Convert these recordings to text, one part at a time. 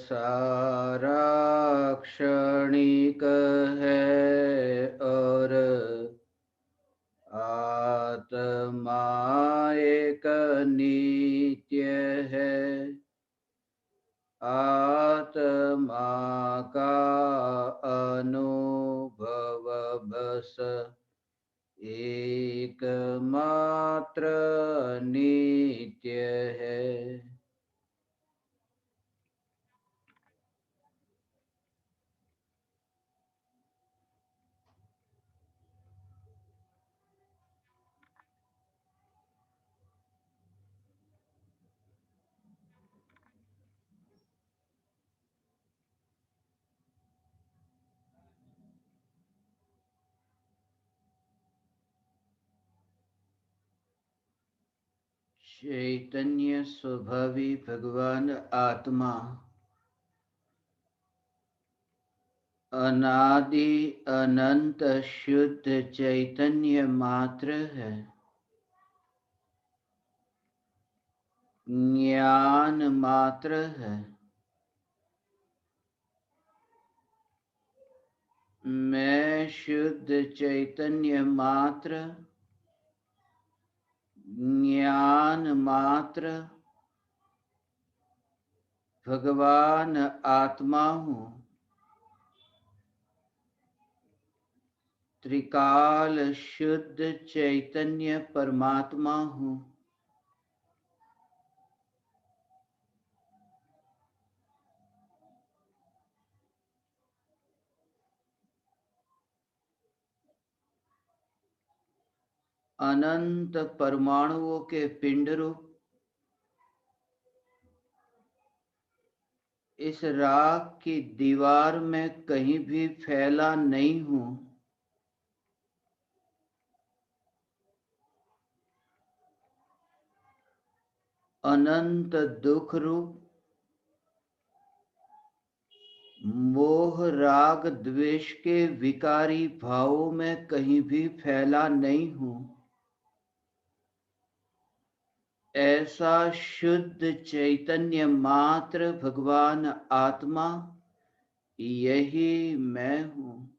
सारा क्षणिक है और आत्मा एक नित्य है। आत्मा का अनुभव बस एकमात्र नित्य है। चैतन्य स्वभावी भगवान आत्मा अनादि अनंत शुद्ध चैतन्य मात्र है। ज्ञान मात्र है। मैं शुद्ध चैतन्य मात्र, ज्ञान मात्र, भगवान आत्मा हूँ। त्रिकाल शुद्ध चैतन्य परमात्मा हूँ। अनंत परमाणुओं के पिंड रूप इस राख की दीवार में कहीं भी फैला नहीं हूँ। अनंत दुख रूप मोह राग द्वेष के विकारी भावों में कहीं भी फैला नहीं हूँ। ऐसा शुद्ध चैतन्य मात्र भगवान आत्मा यही मैं हूँ।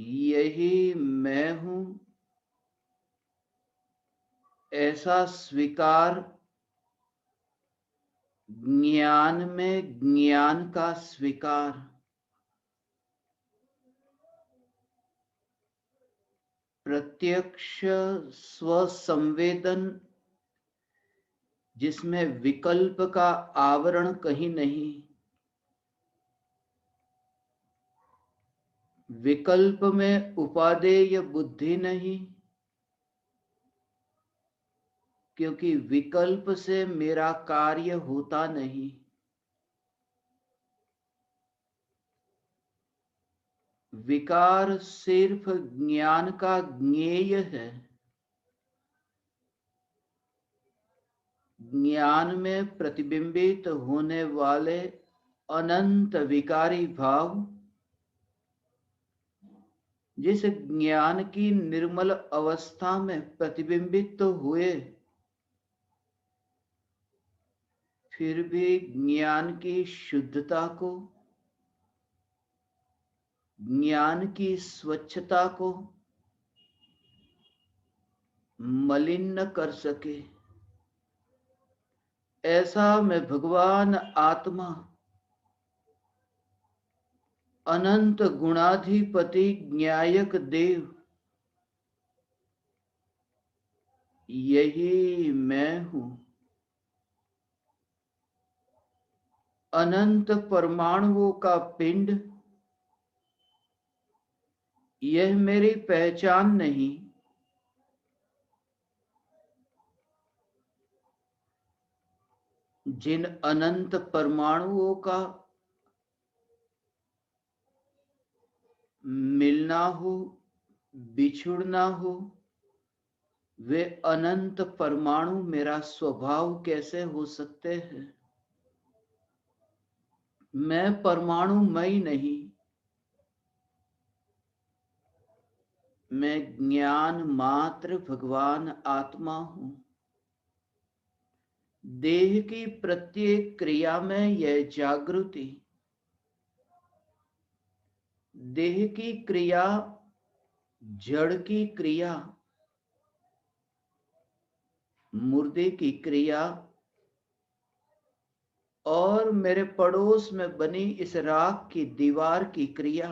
यही मैं हूँ ऐसा स्वीकार ज्ञान में ज्ञान का स्वीकार। प्रत्यक्ष स्वसंवेदन जिसमें विकल्प का आवरण कहीं नहीं। विकल्प में उपादेय बुद्धि नहीं, क्योंकि विकल्प से मेरा कार्य होता नहीं। विकार सिर्फ ज्ञान का ज्ञेय है। ज्ञान में प्रतिबिंबित होने वाले अनंत विकारी भाव जिस ज्ञान की निर्मल अवस्था में प्रतिबिंबित तो हुए, फिर भी ज्ञान की शुद्धता को, ज्ञान की स्वच्छता को मलिन न कर सके। ऐसा मैं भगवान आत्मा अनंत गुणाधिपति न्यायक देव यही मैं हूँ। अनंत परमाणुओं का पिंड यह मेरी पहचान नहीं। जिन अनंत परमाणुओं का मिलना हो, बिछुड़ना हो, वे अनंत परमाणु मेरा स्वभाव कैसे हो सकते हैं? मैं परमाणुमय नहीं, मैं ज्ञान मात्र भगवान आत्मा हूँ। देह की प्रत्येक क्रिया में यह जागृति, देह की क्रिया, जड़ की क्रिया, मुर्दे की क्रिया और मेरे पड़ोस में बनी इस राख की दीवार की क्रिया,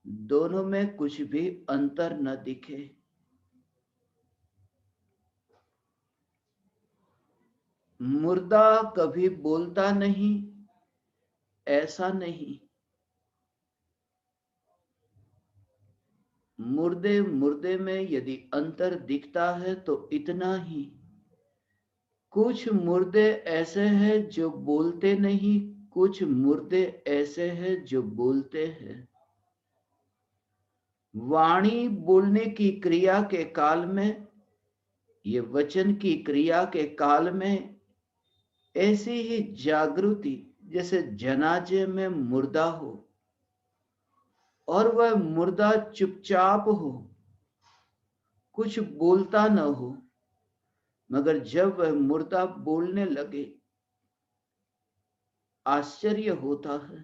दोनों में कुछ भी अंतर न दिखे। मुर्दा कभी बोलता नहीं, ऐसा नहीं। मुर्दे मुर्दे में यदि अंतर दिखता है तो इतना ही, कुछ मुर्दे ऐसे हैं जो बोलते नहीं, कुछ मुर्दे ऐसे हैं जो बोलते हैं। वाणी बोलने की क्रिया के काल में, ये वचन की क्रिया के काल में ऐसी ही जागृति जैसे जनाजे में मुर्दा हो और वह मुर्दा चुपचाप हो, कुछ बोलता न हो, मगर जब वह मुर्दा बोलने लगे आश्चर्य होता है।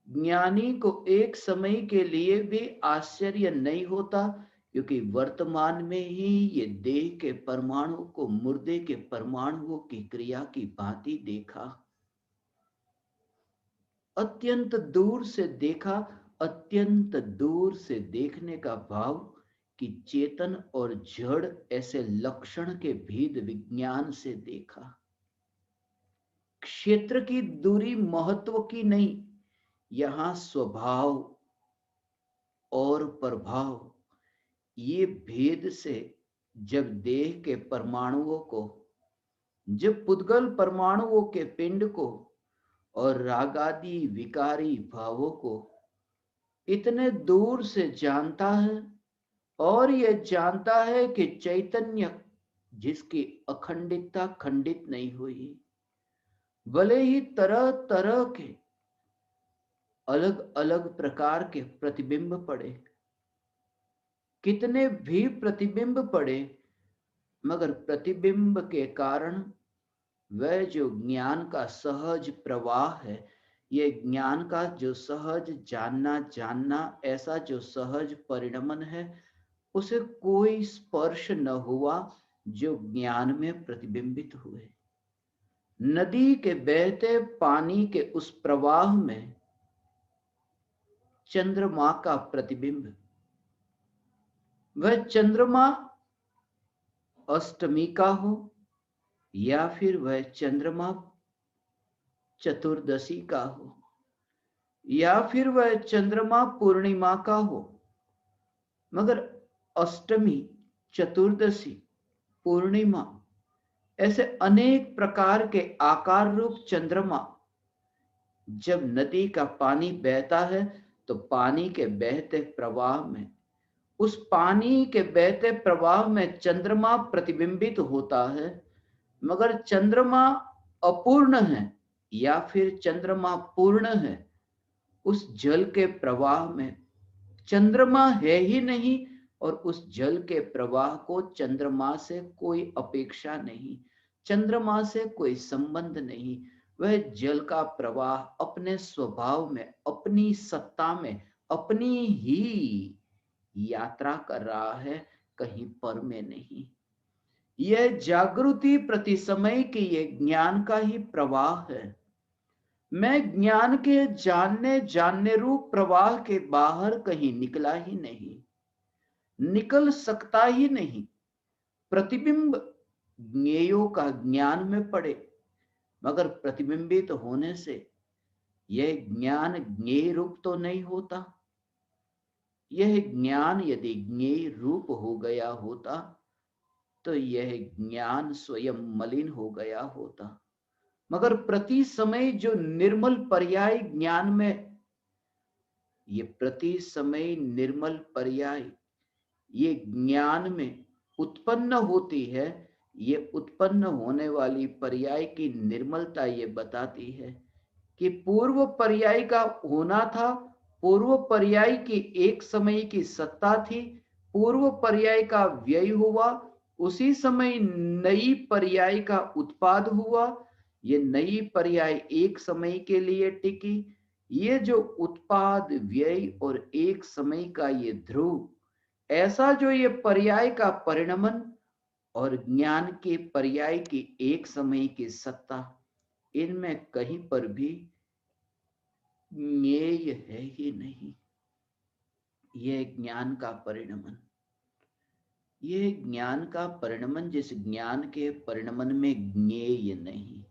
ज्ञानी को एक समय के लिए भी आश्चर्य नहीं होता, क्योंकि वर्तमान में ही ये देह के परमाणु को मुर्दे के परमाणुओं की क्रिया की भांति देखा, अत्यंत दूर से देखा। अत्यंत दूर से देखने का भाव कि चेतन और जड़ ऐसे लक्षण के भेद विज्ञान से देखा। क्षेत्र की दूरी महत्व की नहीं, यहां स्वभाव और प्रभाव, ये भेद से जब देह के परमाणुओं को, जब पुद्गल परमाणुओं के पिंड को और रागादि विकारी भावों को इतने दूर से जानता है और यह जानता है कि चैतन्य जिसकी अखंडितता खंडित नहीं हुई, भले ही तरह तरह के अलग अलग प्रकार के प्रतिबिंब पड़े, कितने भी प्रतिबिंब पड़े, मगर प्रतिबिंब के कारण वह जो ज्ञान का सहज प्रवाह है, यह ज्ञान का जो सहज जानना ऐसा जो सहज परिणमन है, उसे कोई स्पर्श न हुआ जो ज्ञान में प्रतिबिंबित हुए। नदी के बहते पानी के उस प्रवाह में चंद्रमा का प्रतिबिंब, वह चंद्रमा अष्टमी का हो या फिर वह चंद्रमा चतुर्दशी का हो या फिर वह चंद्रमा पूर्णिमा का हो, मगर अष्टमी, चतुर्दशी, पूर्णिमा ऐसे अनेक प्रकार के आकार रूप चंद्रमा जब नदी का पानी बहता है तो पानी के बहते प्रवाह में, उस पानी के बहते प्रवाह में चंद्रमा प्रतिबिंबित होता है, मगर चंद्रमा अपूर्ण है या फिर चंद्रमा पूर्ण है। उस जल के प्रवाह में चंद्रमा है ही नहीं और उस जल के प्रवाह को चंद्रमा से कोई अपेक्षा नहीं, चंद्रमा से कोई संबंध नहीं। वह जल का प्रवाह अपने स्वभाव में, अपनी सत्ता में, अपनी ही यात्रा कर रहा है, कहीं पर में नहीं। यह जागृति प्रति समय की यह ज्ञान का ही प्रवाह है। मैं ज्ञान के जानने रूप प्रवाह के बाहर कहीं निकला ही नहीं, निकल सकता ही नहीं। प्रतिबिंब ज्ञेयों का ज्ञान में पड़े, मगर प्रतिबिंबित होने से यह ज्ञान ज्ञेय रूप तो नहीं होता। यह ज्ञान यदि ज्ञेय रूप हो गया होता तो यह ज्ञान स्वयं मलिन हो गया होता। मगर प्रति समय जो निर्मल पर्याय ज्ञान में, ये प्रति समय निर्मल पर्याय ये ज्ञान में उत्पन्न होती है, ये उत्पन्न होने वाली पर्याय की निर्मलता ये बताती है कि पूर्व पर्याय का होना था, पूर्व पर्याय की एक समय की सत्ता थी, पूर्व पर्याय का व्यय हुआ, उसी समय नई पर्याय का उत्पाद हुआ। ये नई पर्याय एक समय के लिए टिकी। ये जो उत्पाद, व्यय और एक समय का ये ध्रुव, ऐसा जो ये पर्याय का परिणमन और ज्ञान के पर्याय की एक समय की सत्ता, इनमें कहीं पर भी ज्ञेय है ही नहीं। ये ज्ञान का परिणमन, ये ज्ञान का परिणमन, जिस ज्ञान के परिणमन में ज्ञेय नहीं,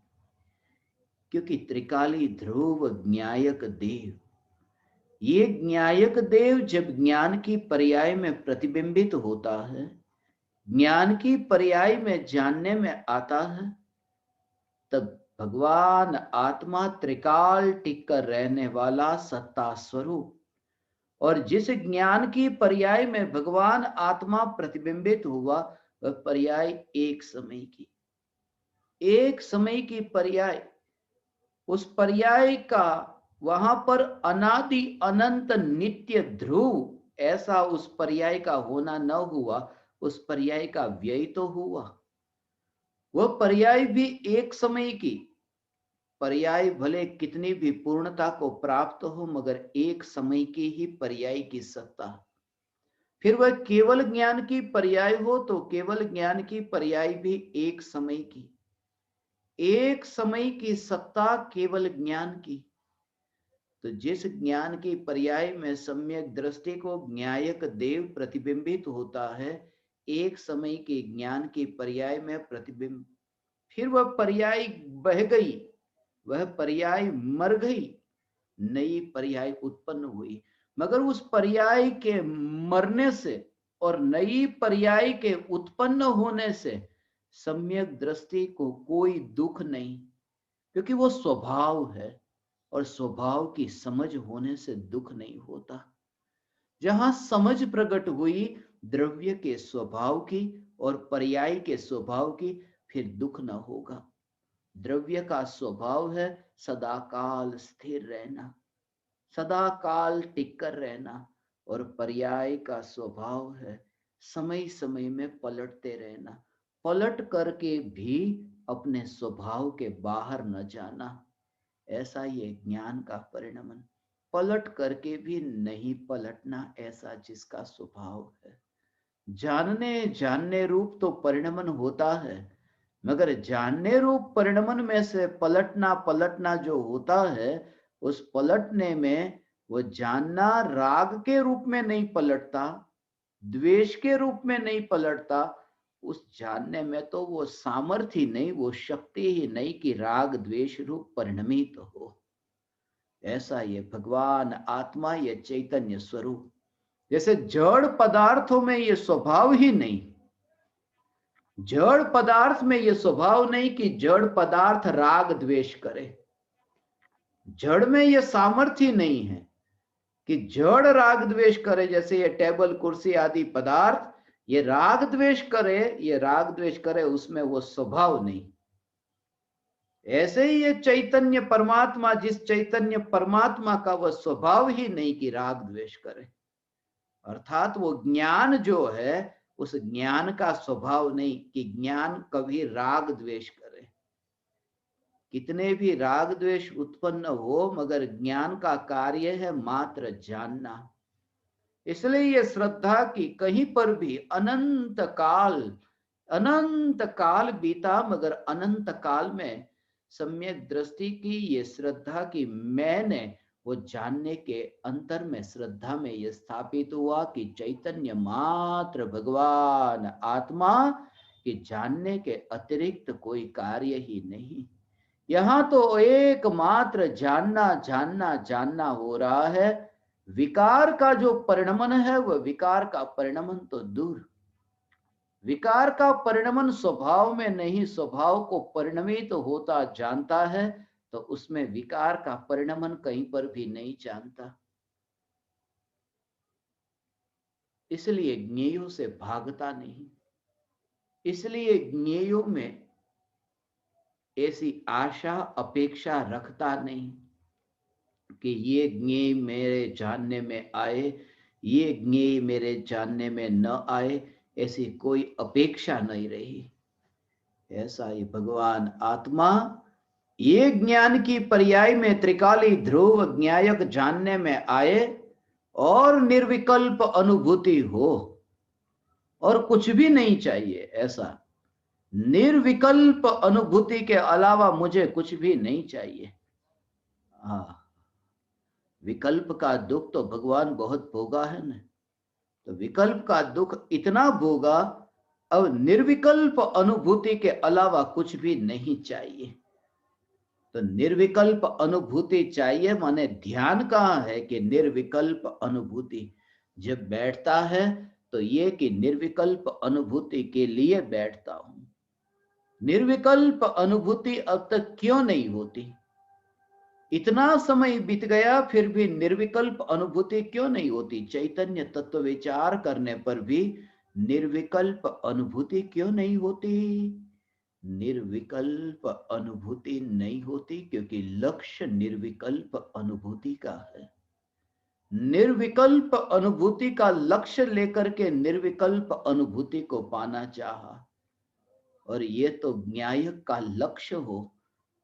क्योंकि त्रिकाली ध्रुव ज्ञायक देव, ये ज्ञायक देव जब ज्ञान की पर्याय में प्रतिबिंबित होता है, ज्ञान की पर्याय में जानने में आता है, तब भगवान आत्मा त्रिकाल टिक कर रहने वाला सत्ता स्वरूप, और जिस ज्ञान की पर्याय में भगवान आत्मा प्रतिबिंबित हुआ, वह पर्याय एक समय की, एक समय की पर्याय, उस पर्याय का वहां पर अनादि अनंत नित्य ध्रुव, ऐसा उस पर्याय का होना न हुआ। उस पर्याय का व्यय तो हुआ। वह पर्याय भी एक समय की पर्याय, भले कितनी भी पूर्णता को प्राप्त हो, मगर एक समय की ही पर्याय की सत्ता। फिर वह केवल ज्ञान की पर्याय हो तो केवल ज्ञान की पर्याय भी एक समय की, एक समय की सत्ता केवल ज्ञान की। तो जिस ज्ञान की पर्याय में सम्यक दृष्टि को ज्ञायक देव प्रतिबिंबित होता है, एक समय के ज्ञान की पर्याय में प्रतिबिंब, फिर वह पर्याय बह गई, वह पर्याय मर गई, नई पर्याय उत्पन्न हुई। मगर उस पर्याय के मरने से और नई पर्याय के उत्पन्न होने से सम्यक दृष्टि को कोई दुख नहीं, क्योंकि वो स्वभाव है, और स्वभाव की समझ होने से दुख नहीं होता। जहां समझ प्रकट हुई द्रव्य के स्वभाव की और पर्याय के स्वभाव की, फिर दुख न होगा। द्रव्य का स्वभाव है सदाकाल स्थिर रहना, सदा काल टिक कर रहना, और पर्याय का स्वभाव है समय समय में पलटते रहना, पलट करके भी अपने स्वभाव के बाहर न जाना। ऐसा ये ज्ञान का परिणमन, पलट करके भी नहीं पलटना, ऐसा जिसका स्वभाव है। जानने जानने रूप तो परिणमन होता है, मगर जानने रूप परिणमन में से पलटना पलटना जो होता है, उस पलटने में वो जानना राग के रूप में नहीं पलटता, द्वेष के रूप में नहीं पलटता। उस जानने में तो वो सामर्थ्य नहीं, वो शक्ति ही नहीं कि राग द्वेष रूप परिणमित हो। ऐसा ये भगवान आत्मा, ये चैतन्य स्वरूप, जैसे जड़ पदार्थों में ये स्वभाव ही नहीं, जड़ पदार्थ में ये स्वभाव नहीं कि जड़ पदार्थ राग द्वेष करे, जड़ में ये सामर्थ्य नहीं है कि जड़ राग द्वेष करे। जैसे ये टेबल कुर्सी आदि पदार्थ ये राग द्वेष करे, ये राग द्वेष करे, उसमें वो स्वभाव नहीं। ऐसे ही ये चैतन्य परमात्मा, जिस चैतन्य परमात्मा का वह स्वभाव ही नहीं कि राग द्वेष करे, अर्थात वो ज्ञान जो है, उस ज्ञान का स्वभाव नहीं कि ज्ञान कभी राग द्वेष करे। कितने भी राग द्वेष उत्पन्न हो, मगर ज्ञान का कार्य है मात्र जानना। इसलिए ये श्रद्धा की कहीं पर भी अनंत काल बीता, मगर अनंत काल में सम्यक दृष्टि की ये श्रद्धा की मैंने वो जानने के अंतर में, श्रद्धा में ये स्थापित हुआ कि चैतन्य मात्र भगवान आत्मा के जानने के अतिरिक्त कोई कार्य ही नहीं। यहां तो एकमात्र जानना जानना जानना हो रहा है। विकार का जो परिणमन है, वह विकार का परिणमन तो दूर, विकार का परिणमन स्वभाव में नहीं, स्वभाव को परिणमित होता जानता है, तो उसमें विकार का परिणमन कहीं पर भी नहीं जानता। इसलिए ज्ञेयों से भागता नहीं, इसलिए ज्ञेयों में ऐसी आशा अपेक्षा रखता नहीं कि ये ज्ञेय मेरे जानने में आए, ये ज्ञेय मेरे जानने में न आए। ऐसी कोई अपेक्षा नहीं रही। ऐसा ही भगवान आत्मा ये ज्ञान की पर्याय में त्रिकाली ध्रुव ज्ञायक जानने में आए और निर्विकल्प अनुभूति हो और कुछ भी नहीं चाहिए। ऐसा निर्विकल्प अनुभूति के अलावा मुझे कुछ भी नहीं चाहिए। हाँ, विकल्प का दुख तो भगवान बहुत भोगा है ना, तो विकल्प का दुख इतना भोगा, अब निर्विकल्प अनुभूति के अलावा कुछ भी नहीं चाहिए। तो निर्विकल्प अनुभूति चाहिए माने ध्यान कहाँ है कि निर्विकल्प अनुभूति। जब बैठता है तो ये कि निर्विकल्प अनुभूति के लिए बैठता हूं। निर्विकल्प अनुभूति अब तक क्यों नहीं होती? इतना समय बीत गया फिर भी निर्विकल्प अनुभूति क्यों नहीं होती? चैतन्य तत्व विचार करने पर भी निर्विकल्प अनुभूति क्यों नहीं होती? निर्विकल्प अनुभूति नहीं होती क्योंकि लक्ष्य निर्विकल्प अनुभूति का है। निर्विकल्प अनुभूति का लक्ष्य लेकर के निर्विकल्प अनुभूति को पाना चाहा, और ये तो ज्ञायक का लक्ष्य हो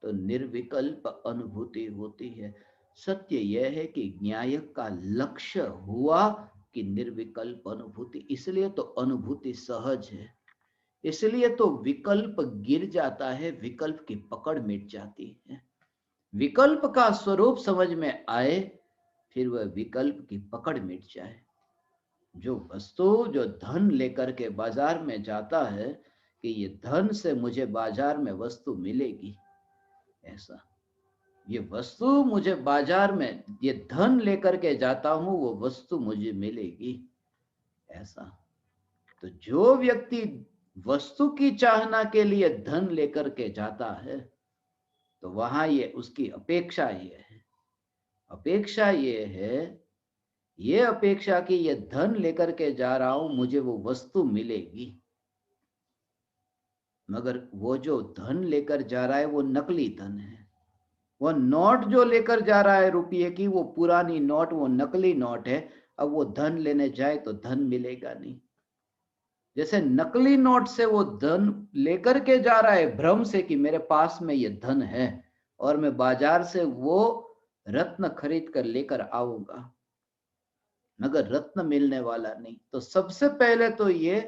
तो निर्विकल्प अनुभूति होती है। सत्य यह है कि ज्ञायक का लक्ष्य हुआ कि निर्विकल्प अनुभूति, इसलिए तो अनुभूति सहज है, इसलिए तो विकल्प गिर जाता है, विकल्प की पकड़ मिट जाती है। विकल्प का स्वरूप समझ में आए फिर वह विकल्प की पकड़ मिट जाए। जो वस्तु, जो धन लेकर के बाजार में जाता है कि ये धन से मुझे बाजार में वस्तु मिलेगी, ऐसा ये वस्तु मुझे बाजार में, ये धन लेकर के जाता हूं वो वस्तु मुझे मिलेगी, ऐसा। तो जो व्यक्ति वस्तु की चाहना के लिए धन लेकर के जाता है तो वहां ये उसकी अपेक्षा ये है, अपेक्षा ये है, ये अपेक्षा कि ये धन लेकर के जा रहा हूं मुझे वो वस्तु मिलेगी। मगर वो जो धन लेकर जा रहा है वो नकली धन है। वो नोट जो लेकर जा रहा है रुपये की, वो पुरानी नोट, वो नकली नोट है। अब वो धन लेने जाए तो धन मिलेगा नहीं। जैसे नकली नोट से वो धन लेकर के जा रहा है भ्रम से कि मेरे पास में ये धन है और मैं बाजार से वो रत्न खरीद कर लेकर आऊंगा, मगर रत्न मिलने वाला नहीं। तो सबसे पहले तो ये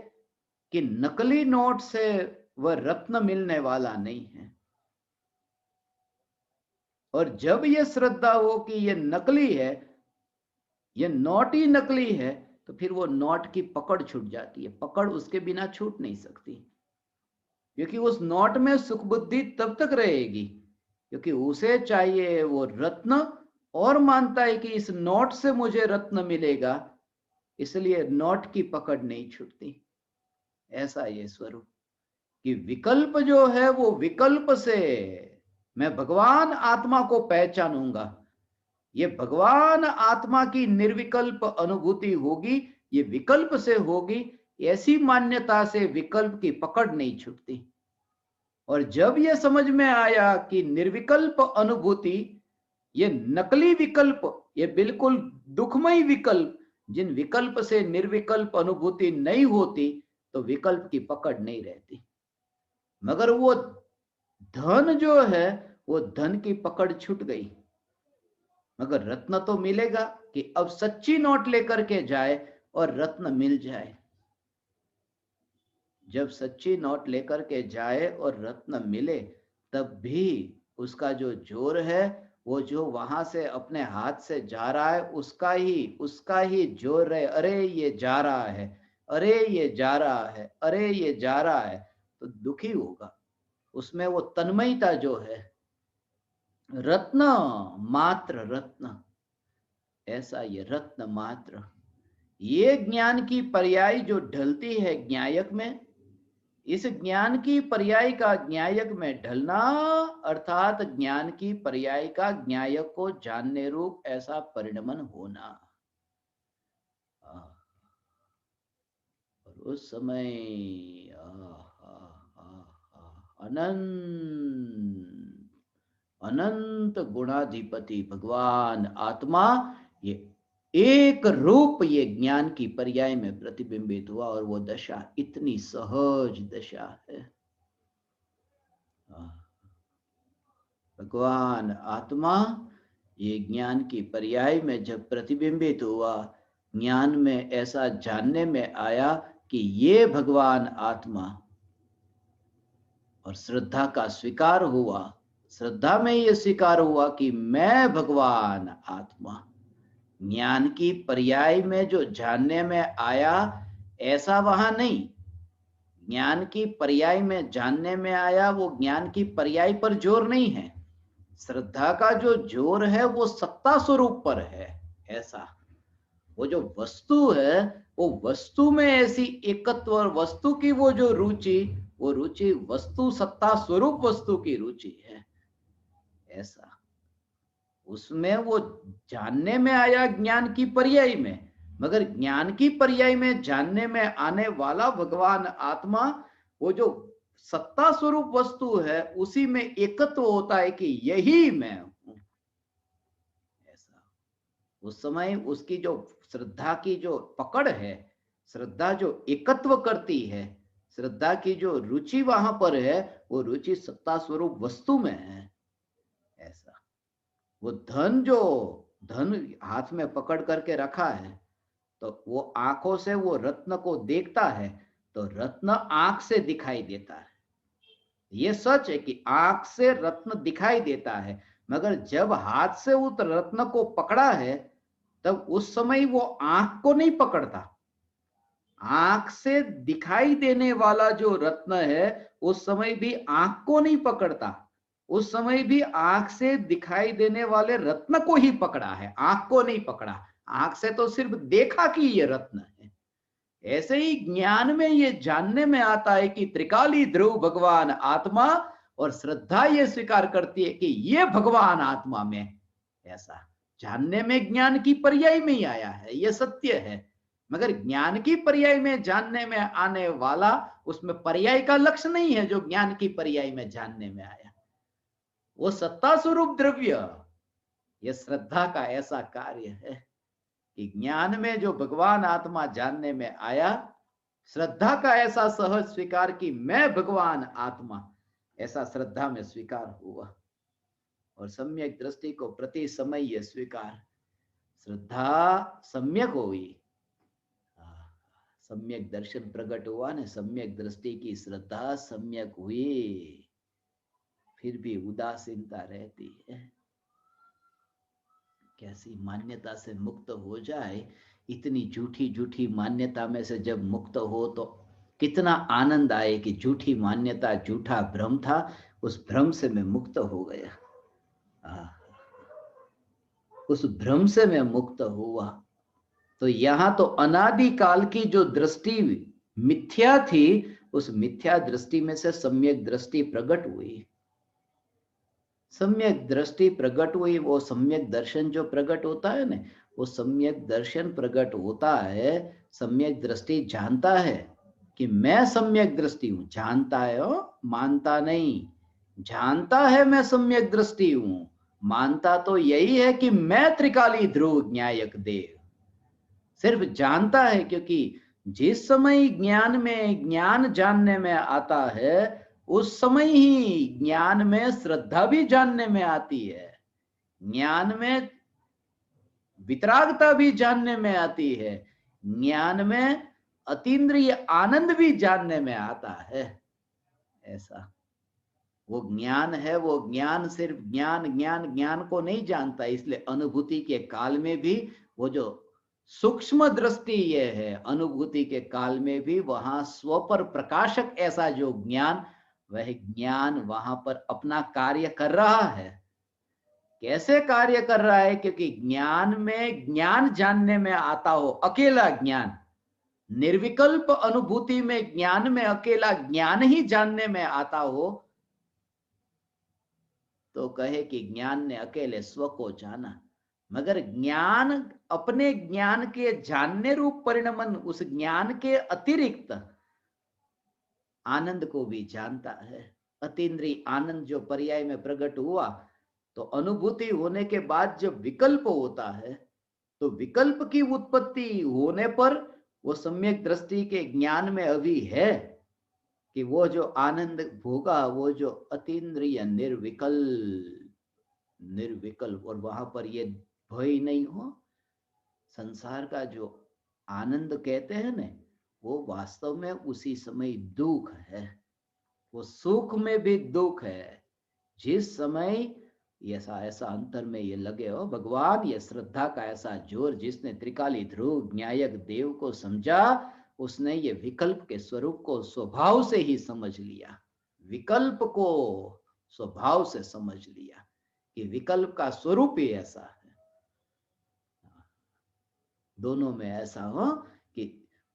कि नकली नोट से वह रत्न मिलने वाला नहीं है। और जब ये श्रद्धा हो कि ये नकली है, ये नोट ही नकली है, तो फिर वो नोट की पकड़ छूट जाती है। पकड़ उसके बिना छूट नहीं सकती, क्योंकि उस नोट में सुख बुद्धि तब तक रहेगी क्योंकि उसे चाहिए वो रत्न, और मानता है कि इस नोट से मुझे रत्न मिलेगा, इसलिए नोट की पकड़ नहीं छूटती। ऐसा ये स्वरूप कि विकल्प जो है वो विकल्प से मैं भगवान आत्मा को पहचानूंगा, ये भगवान आत्मा की निर्विकल्प अनुभूति होगी, ये विकल्प से होगी। ऐसी मान्यता से विकल्प की पकड़ नहीं छूटती। और जब यह समझ में आया कि निर्विकल्प अनुभूति, ये नकली विकल्प, ये बिल्कुल दुखमय विकल्प, जिन विकल्प से निर्विकल्प अनुभूति नहीं होती, तो विकल्प की पकड़ नहीं रहती। मगर वो धन जो है वो धन की पकड़ छूट गई। मगर रत्न तो मिलेगा कि अब सच्ची नोट लेकर के जाए और रत्न मिल जाए। जब सच्ची नोट लेकर के जाए और रत्न मिले, तब भी उसका जो जोर है, वो जो वहां से अपने हाथ से जा रहा है उसका ही जोर है। अरे ये जा रहा है, अरे ये जा रहा है, अरे ये जा रहा है, तो दुखी होगा। उसमें वो तन्मयता जो है, रत्न मात्र रत्न, ऐसा ये रत्न मात्र, ये ज्ञान की पर्याय जो ढलती है ज्ञायक में, इस ज्ञान की पर्याय का ज्ञायक में ढलना, अर्थात ज्ञान की पर्याय का ज्ञायक को जानने रूप ऐसा परिणमन होना। और उस समय अनंत अनंत गुणाधिपति भगवान आत्मा ये एक रूप ये ज्ञान की पर्याय में प्रतिबिंबित हुआ, और वो दशा इतनी सहज दशा है। भगवान आत्मा ये ज्ञान की पर्याय में जब प्रतिबिंबित हुआ, ज्ञान में ऐसा जानने में आया कि ये भगवान आत्मा, और श्रद्धा का स्वीकार हुआ, श्रद्धा में ये स्वीकार हुआ कि मैं भगवान आत्मा। ज्ञान की पर्याय में जो जानने में आया, ऐसा वहां नहीं। ज्ञान की पर्याय में जानने में आया, वो ज्ञान की पर्याय पर जोर नहीं है। श्रद्धा का जो जोर है वो सत्ता स्वरूप पर है। ऐसा वो जो वस्तु है, वो वस्तु में ऐसी एकत्व, और वस्तु की वो जो रुचि, वो रुचि वस्तु सत्ता स्वरूप वस्तु की रुचि है। ऐसा उसमें वो जानने में आया ज्ञान की पर्याय में, मगर ज्ञान की पर्याय में जानने में आने वाला भगवान आत्मा, वो जो सत्ता स्वरूप वस्तु है, उसी में एकत्व होता है कि यही मैं हूं। ऐसा उस समय उसकी जो श्रद्धा की जो पकड़ है, श्रद्धा जो एकत्व करती है, श्रद्धा की जो रुचि वहां पर है, वो रुचि सत्ता स्वरूप वस्तु में है। ऐसा वो धन हाथ में पकड़ करके रखा है, तो वो आंखों से वो रत्न को देखता है, तो रत्न आंख से दिखाई देता है। ये सच है कि आंख से रत्न दिखाई देता है, मगर जब हाथ से उस रत्न को पकड़ा है, तब उस समय वो आंख को नहीं पकड़ता। आंख से दिखाई देने वाला जो रत्न है, उस समय भी आंख को नहीं पकड़ता। उस समय भी आंख से दिखाई देने वाले रत्न को ही पकड़ा है, आंख को नहीं पकड़ा। आंख से तो सिर्फ देखा कि ये रत्न है। ऐसे ही ज्ञान में ये जानने में आता है कि त्रिकाली ध्रुव भगवान आत्मा, और श्रद्धा ये स्वीकार करती है कि ये भगवान आत्मा में। ऐसा जानने में ज्ञान की पर्याय में ही आया है, ये सत्य है। मगर ज्ञान की पर्याय में जानने में आने वाला, उसमें पर्याय का लक्ष्य नहीं है जो ज्ञान की पर्याय में जानने में आया, वो सत्ता स्वरूप द्रव्य। यह श्रद्धा का ऐसा कार्य है कि ज्ञान में जो भगवान आत्मा जानने में आया, श्रद्धा का ऐसा सहज स्वीकार कि मैं भगवान आत्मा, ऐसा श्रद्धा में स्वीकार हुआ। और सम्यक दृष्टि को प्रति समय यह स्वीकार, श्रद्धा सम्यक हुई, सम्यक दर्शन प्रकट हुआ ने, सम्यक दृष्टि की श्रद्धा सम्यक हुई, फिर भी उदासीनता रहती है। कैसी मान्यता से मुक्त हो जाए, इतनी झूठी झूठी मान्यता में से जब मुक्त हो तो कितना आनंद आए कि झूठी मान्यता, झूठा भ्रम था, उस भ्रम से मैं मुक्त हो गया। उस भ्रम से मैं मुक्त हुआ। तो यहां तो अनादिकाल की जो दृष्टि मिथ्या थी, उस मिथ्या दृष्टि में से सम्यक दृष्टि प्रकट हुई। सम्यक दृष्टि प्रकट हुई, वो सम्यक दर्शन जो प्रकट होता है ना, वो सम्यक दर्शन प्रकट होता है। सम्यक दृष्टि जानता है कि मैं सम्यक दृष्टि हूं, जानता है, मानता नहीं। जानता है मैं सम्यक दृष्टि हूं, मानता तो यही है कि मैं त्रिकाली ध्रुव न्यायक देव। सिर्फ जानता है, क्योंकि जिस समय ज्ञान में ज्ञान जानने में आता है, उस समय ही ज्ञान में श्रद्धा भी जानने में आती है, ज्ञान में वितरागता भी जानने में आती है, ज्ञान में अतीन्द्रिय आनंद भी जानने में आता है। ऐसा वो ज्ञान है, वो ज्ञान सिर्फ ज्ञान ज्ञान ज्ञान को नहीं जानता, इसलिए अनुभूति के काल में भी वो जो सूक्ष्म दृष्टि ये है, अनुभूति के काल में भी वहां स्व पर प्रकाशक ऐसा जो ज्ञान, वह ज्ञान वहां पर अपना कार्य कर रहा है। कैसे कार्य कर रहा है? क्योंकि ज्ञान में ज्ञान जानने में आता हो, अकेला ज्ञान, निर्विकल्प अनुभूति में ज्ञान में अकेला ज्ञान ही जानने में आता हो, तो कहे कि ज्ञान ने अकेले स्व को जाना। मगर ज्ञान अपने ज्ञान के जानने रूप परिणमन, उस ज्ञान के अतिरिक्त आनंद को भी जानता है। अतीन्द्रिय आनंद जो पर्याय में प्रकट हुआ, तो अनुभूति होने के बाद जब विकल्प होता है, तो विकल्प की उत्पत्ति होने पर वो सम्यक दृष्टि के ज्ञान में अभी है कि वो जो आनंद भोगा वो जो अतीन्द्रिय निर्विकल्प और वहां पर ये भय नहीं हो। संसार का जो आनंद कहते हैं ना, वो वास्तव में उसी समय दुख है। वो सुख में भी दुख है। जिस समय ऐसा ऐसा अंतर में ये लगे हो भगवान, ये श्रद्धा का ऐसा जोर, जिसने त्रिकाली ध्रुव न्यायक देव को समझा, उसने ये विकल्प के स्वरूप को स्वभाव से ही समझ लिया। विकल्प को स्वभाव से समझ लिया कि विकल्प का स्वरूप ही ऐसा है। दोनों में ऐसा हो कि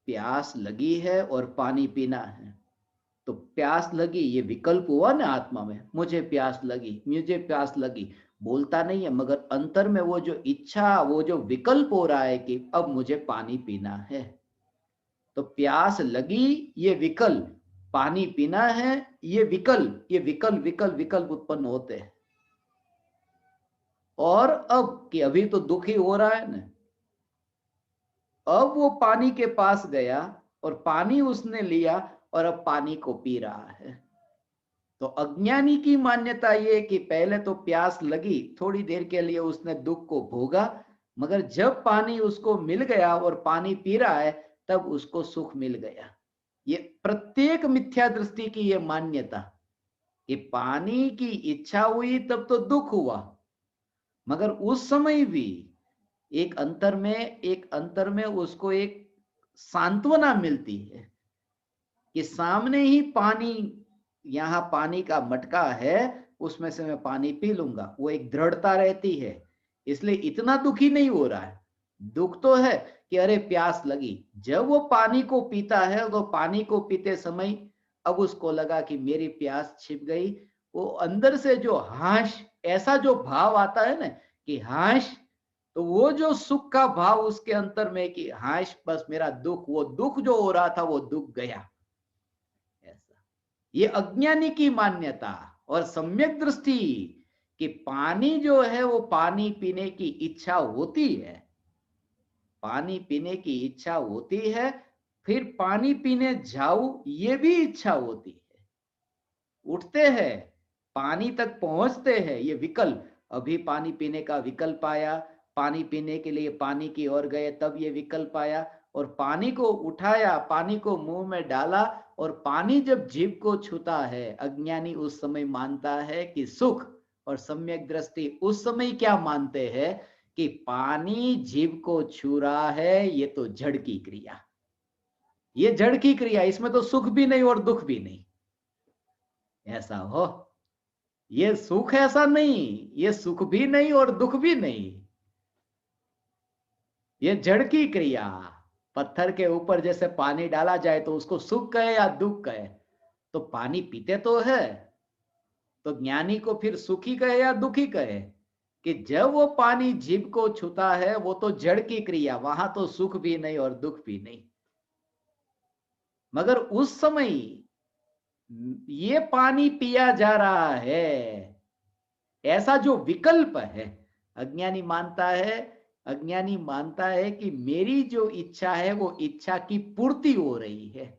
प्यास लगी है और पानी पीना है, तो प्यास लगी ये विकल्प हुआ ना आत्मा में, मुझे प्यास लगी बोलता नहीं है, मगर अंतर में वो जो इच्छा, वो जो विकल्प हो रहा है कि अब मुझे पानी पीना है। तो प्यास लगी ये विकल्प, पानी पीना है ये विकल्प, ये विकल्प उत्पन्न होते हैं। और अब कि अभी तो दुखी हो रहा है ना, अब वो पानी के पास गया और पानी उसने लिया और अब पानी को पी रहा है। तो अज्ञानी की मान्यता ये कि पहले तो प्यास लगी, थोड़ी देर के लिए उसने दुख को भोगा, मगर जब पानी उसको मिल गया और पानी पी रहा है तब उसको सुख मिल गया। ये प्रत्येक मिथ्या दृष्टि की ये मान्यता कि पानी की इच्छा हुई तब तो दुख हुआ, मगर उस समय भी एक अंतर में उसको एक सांत्वना मिलती है कि सामने ही पानी, यहां पानी का मटका है, उसमें से मैं पानी पी लूंगा, वो एक दृढ़ता रहती है, इसलिए इतना दुखी नहीं हो रहा है। दुख तो है कि अरे प्यास लगी, जब वो पानी को पीता है तो पानी को पीते समय अब उसको लगा कि मेरी प्यास छिप गई। वो अंदर से जो हाश, ऐसा जो भाव आता है ना कि हाश, तो वो जो सुख का भाव उसके अंतर में कि हाश बस मेरा दुख, वो दुख जो हो रहा था वो दुख गया। ऐसा ये अज्ञानी की मान्यता। और सम्यक दृष्टि कि पानी जो है वो पानी पीने की इच्छा होती है, पानी पीने की इच्छा होती है, फिर पानी पीने जाऊं ये भी इच्छा होती है, उठते हैं पानी तक पहुंचते हैं, ये विकल्प, अभी पानी पीने का विकल्प आया, पानी पीने के लिए पानी की ओर गए तब ये विकल्प आया, और पानी को उठाया, पानी को मुंह में डाला, और पानी जब जीभ को छूता है, अज्ञानी उस समय मानता है कि सुख, और सम्यक दृष्टि उस समय क्या मानते हैं कि पानी जीभ को छू रहा है, ये तो जड़ की क्रिया, ये जड़ की क्रिया, इसमें तो सुख भी नहीं और दुख भी नहीं। ऐसा हो, ये सुख ऐसा नहीं, ये सुख भी नहीं और दुख भी नहीं, ये जड़ की क्रिया। पत्थर के ऊपर जैसे पानी डाला जाए तो उसको सुख कहे या दुख कहे, तो पानी पीते तो है, तो ज्ञानी को फिर सुखी कहे या दुखी कहे कि जब वो पानी जीभ को छूता है वो तो जड़ की क्रिया, वहां तो सुख भी नहीं और दुख भी नहीं। मगर उस समय ये पानी पिया जा रहा है, ऐसा जो विकल्प है, अज्ञानी मानता है, अज्ञानी मानता है कि मेरी जो इच्छा है वो इच्छा की पूर्ति हो रही है,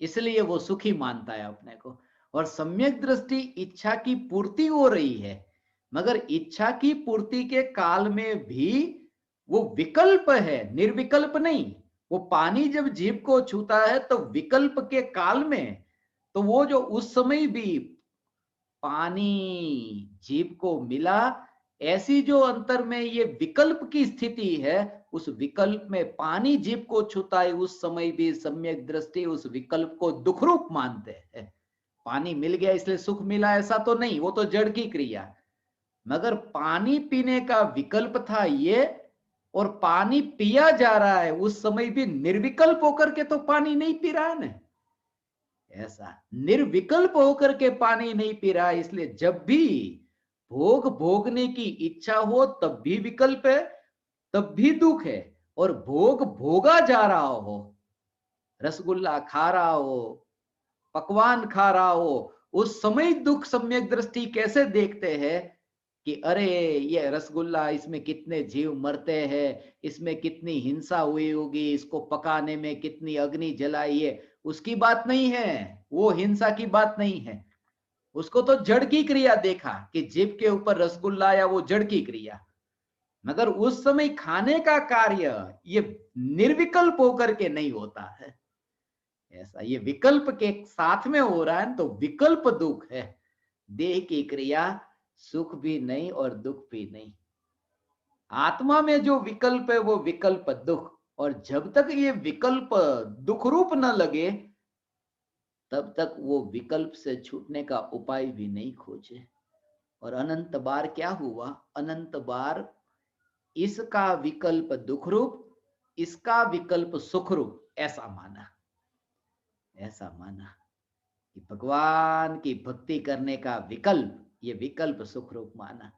इसलिए वो सुखी मानता है अपने को। और सम्यक दृष्टि इच्छा की पूर्ति हो रही है, मगर इच्छा की पूर्ति के काल में भी वो विकल्प है, निर्विकल्प नहीं। वो पानी जब जीभ को छूता है तो विकल्प के काल में, तो वो जो उस समय भी पानी जीभ को मिला, ऐसी जो अंतर में ये विकल्प की स्थिति है, उस विकल्प में पानी जीभ को छूता है, उस समय भी सम्यक दृष्टि उस विकल्प को दुख रूप मानते हैं। पानी मिल गया इसलिए सुख मिला ऐसा तो नहीं, वो तो जड़ की क्रिया। मगर पानी पीने का विकल्प था ये, और पानी पिया जा रहा है, उस समय भी निर्विकल्प होकर के तो पानी नहीं पी रहा है ना, ऐसा निर्विकल्प होकर के पानी नहीं पी रहा, इसलिए जब भी भोग भोगने की इच्छा हो तब भी विकल्प है, तब भी दुख है। और भोग भोगा जा रहा हो, रसगुल्ला खा रहा हो, पकवान खा रहा हो, उस समय दुख सम्यक दृष्टि कैसे देखते हैं कि अरे ये रसगुल्ला, इसमें कितने जीव मरते हैं, इसमें कितनी हिंसा हुई होगी, इसको पकाने में कितनी अग्नि जलाई है, उसकी बात नहीं है, वो हिंसा की बात नहीं है। उसको तो जड़ की क्रिया देखा कि जीभ के ऊपर रसगुल्ला या वो जड़ की क्रिया, मगर उस समय खाने का कार्य ये निर्विकल्प होकर के नहीं होता है। ऐसा ये विकल्प के साथ में हो रहा है तो विकल्प दुख है। देह की क्रिया सुख भी नहीं और दुख भी नहीं। आत्मा में जो विकल्प है वो विकल्प दुख, और जब तक ये विकल्प दुख रूप न लगे तब तक वो विकल्प से छूटने का उपाय भी नहीं खोजे। और अनंत बार क्या हुआ, अनंत बार इसका विकल्प दुख रूप, इसका विकल्प सुख रूप, ऐसा माना कि भगवान की भक्ति करने का विकल्प, ये विकल्प सुख रूप माना।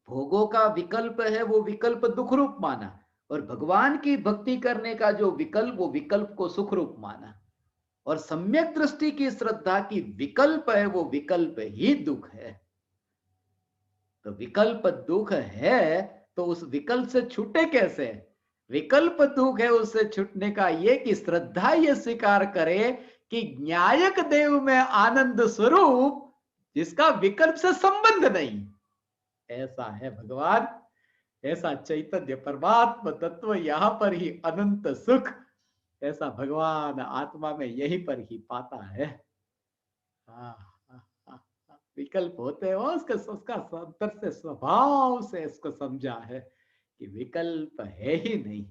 भोगों का विकल्प है वो विकल्प दुख रूप माना, और भगवान की भक्ति करने का जो विकल्प, वो विकल्प को सुख रूप माना। और सम्यक दृष्टि की श्रद्धा की विकल्प है वो विकल्प ही दुख है। तो विकल्प दुख है तो उस विकल्प से छूटे कैसे? विकल्प दुख है, उससे छूटने का ये कि श्रद्धा ये स्वीकार करे कि न्यायक देव में आनंद स्वरूप जिसका विकल्प से संबंध नहीं, ऐसा है भगवान, ऐसा चैतन्य परमात्मा तत्व, यहां पर ही अनंत सुख, ऐसा भगवान आत्मा में यहीं पर ही पाता है। हाँ, हाँ, हाँ, हाँ। विकल्प होते हो उसका अंतर से स्वभाव से इसको समझा है कि विकल्प है ही नहीं।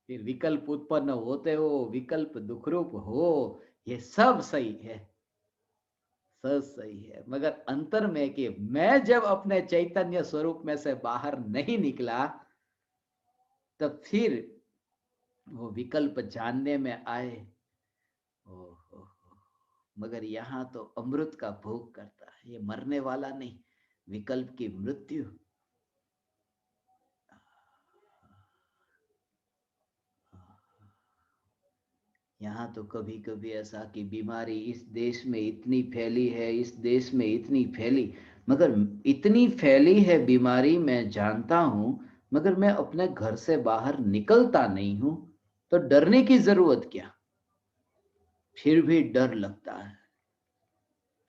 फिर विकल्प उत्पन्न होते हो, विकल्प दुखरूप हो, ये सब सही है, सब सही है, मगर अंतर में कि मैं जब अपने चैतन्य स्वरूप में से बाहर नहीं निकला तब फिर वो विकल्प जानने में आए। ओ, मगर यहाँ तो अमृत का भोग करता है, ये मरने वाला नहीं, विकल्प की मृत्यु। यहाँ तो कभी कभी ऐसा कि बीमारी इस देश में इतनी फैली है, इस देश में इतनी फैली, मगर इतनी फैली है बीमारी मैं जानता हूं, मगर मैं अपने घर से बाहर निकलता नहीं हूं, तो डरने की जरूरत क्या? फिर भी डर लगता है,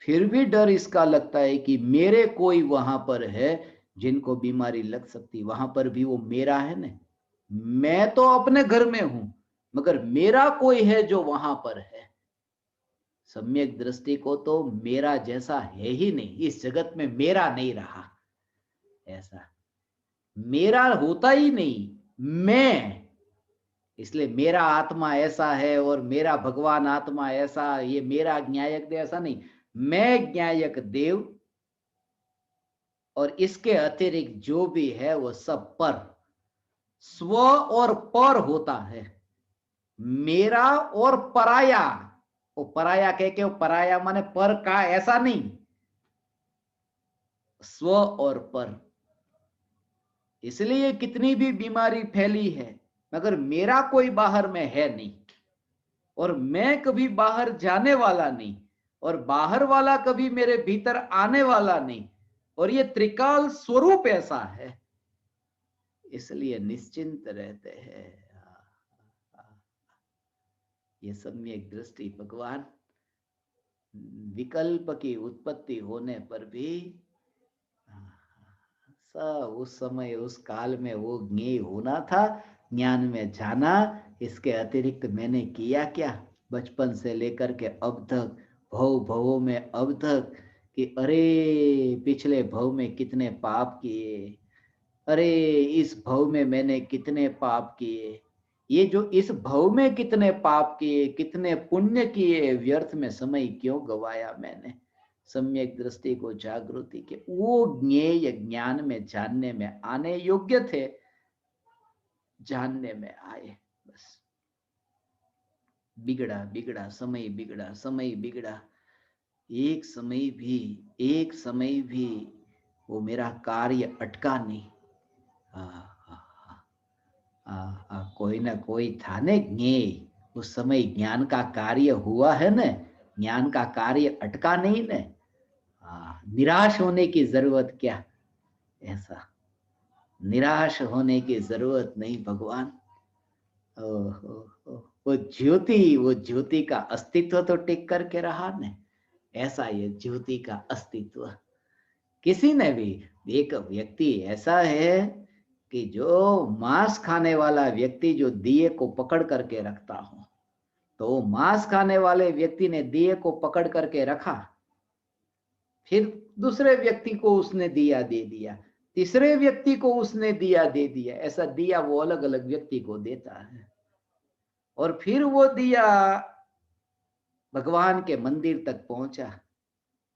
फिर भी डर इसका लगता है कि मेरे कोई वहां पर है जिनको बीमारी लग सकती, वहां पर भी वो मेरा है ना। मैं तो अपने घर में हूं, मगर मेरा कोई है जो वहां पर है। सम्यक दृष्टि को तो मेरा जैसा है ही नहीं, इस जगत में मेरा नहीं रहा, ऐसा मेरा होता ही नहीं, मैं, इसलिए मेरा आत्मा ऐसा है और मेरा भगवान आत्मा ऐसा, ये मेरा ज्ञायक देव, ऐसा नहीं। मैं ज्ञायक देव और इसके अतिरिक्त जो भी है वो सब पर, स्व और पर होता है, मेरा और पराया। वो पराया कह के, वो पराया माने पर का, ऐसा नहीं, स्व और पर। इसलिए कितनी भी बीमारी फैली है मगर मेरा कोई बाहर में है नहीं, और मैं कभी बाहर जाने वाला नहीं, और बाहर वाला कभी मेरे भीतर आने वाला नहीं, और ये त्रिकाल स्वरूप ऐसा है, इसलिए निश्चिंत रहते हैं। ये सम्यक दृष्टि भगवान विकल्प की उत्पत्ति होने पर भी सब उस समय उस काल में वो ज्ञेय होना था, ज्ञान में जाना, इसके अतिरिक्त मैंने किया क्या बचपन से लेकर के अब तक, भव भवों में अब तक, कि अरे पिछले भव में कितने पाप किए, अरे इस भव में मैंने कितने पाप किए, ये जो इस भव में कितने पाप किए, कितने पुण्य किए, व्यर्थ में समय क्यों गवाया मैंने। सम्यक दृष्टि को जागृति के वो ज्ञेय ज्ञान में जानने में आने योग्य थे, जानने में आए, बस बिगड़ा बिगड़ा समय, बिगड़ा समय, बिगड़ा। एक समय भी वो मेरा कार्य अटका नहीं। कोई ना कोई था ने ज्ञेय, उस समय ज्ञान का कार्य हुआ है न, ज्ञान का कार्य अटका नहीं न। निराश होने की जरूरत क्या, ऐसा निराश होने की जरूरत नहीं भगवान। ओहो, वो ज्योति का अस्तित्व तो टिक करके रहा न, ऐसा ये ज्योति का अस्तित्व। किसी ने भी, एक व्यक्ति ऐसा है कि जो मांस खाने वाला व्यक्ति जो दिए को पकड़ करके रखता हो, तो मांस खाने वाले व्यक्ति ने दिए को पकड़ करके रखा, फिर दूसरे व्यक्ति को उसने दिया दे दिया, तीसरे व्यक्ति को उसने दिया दे दिया, ऐसा दिया वो अलग अलग व्यक्ति को देता है। और फिर वो दिया भगवान के मंदिर तक पहुंचा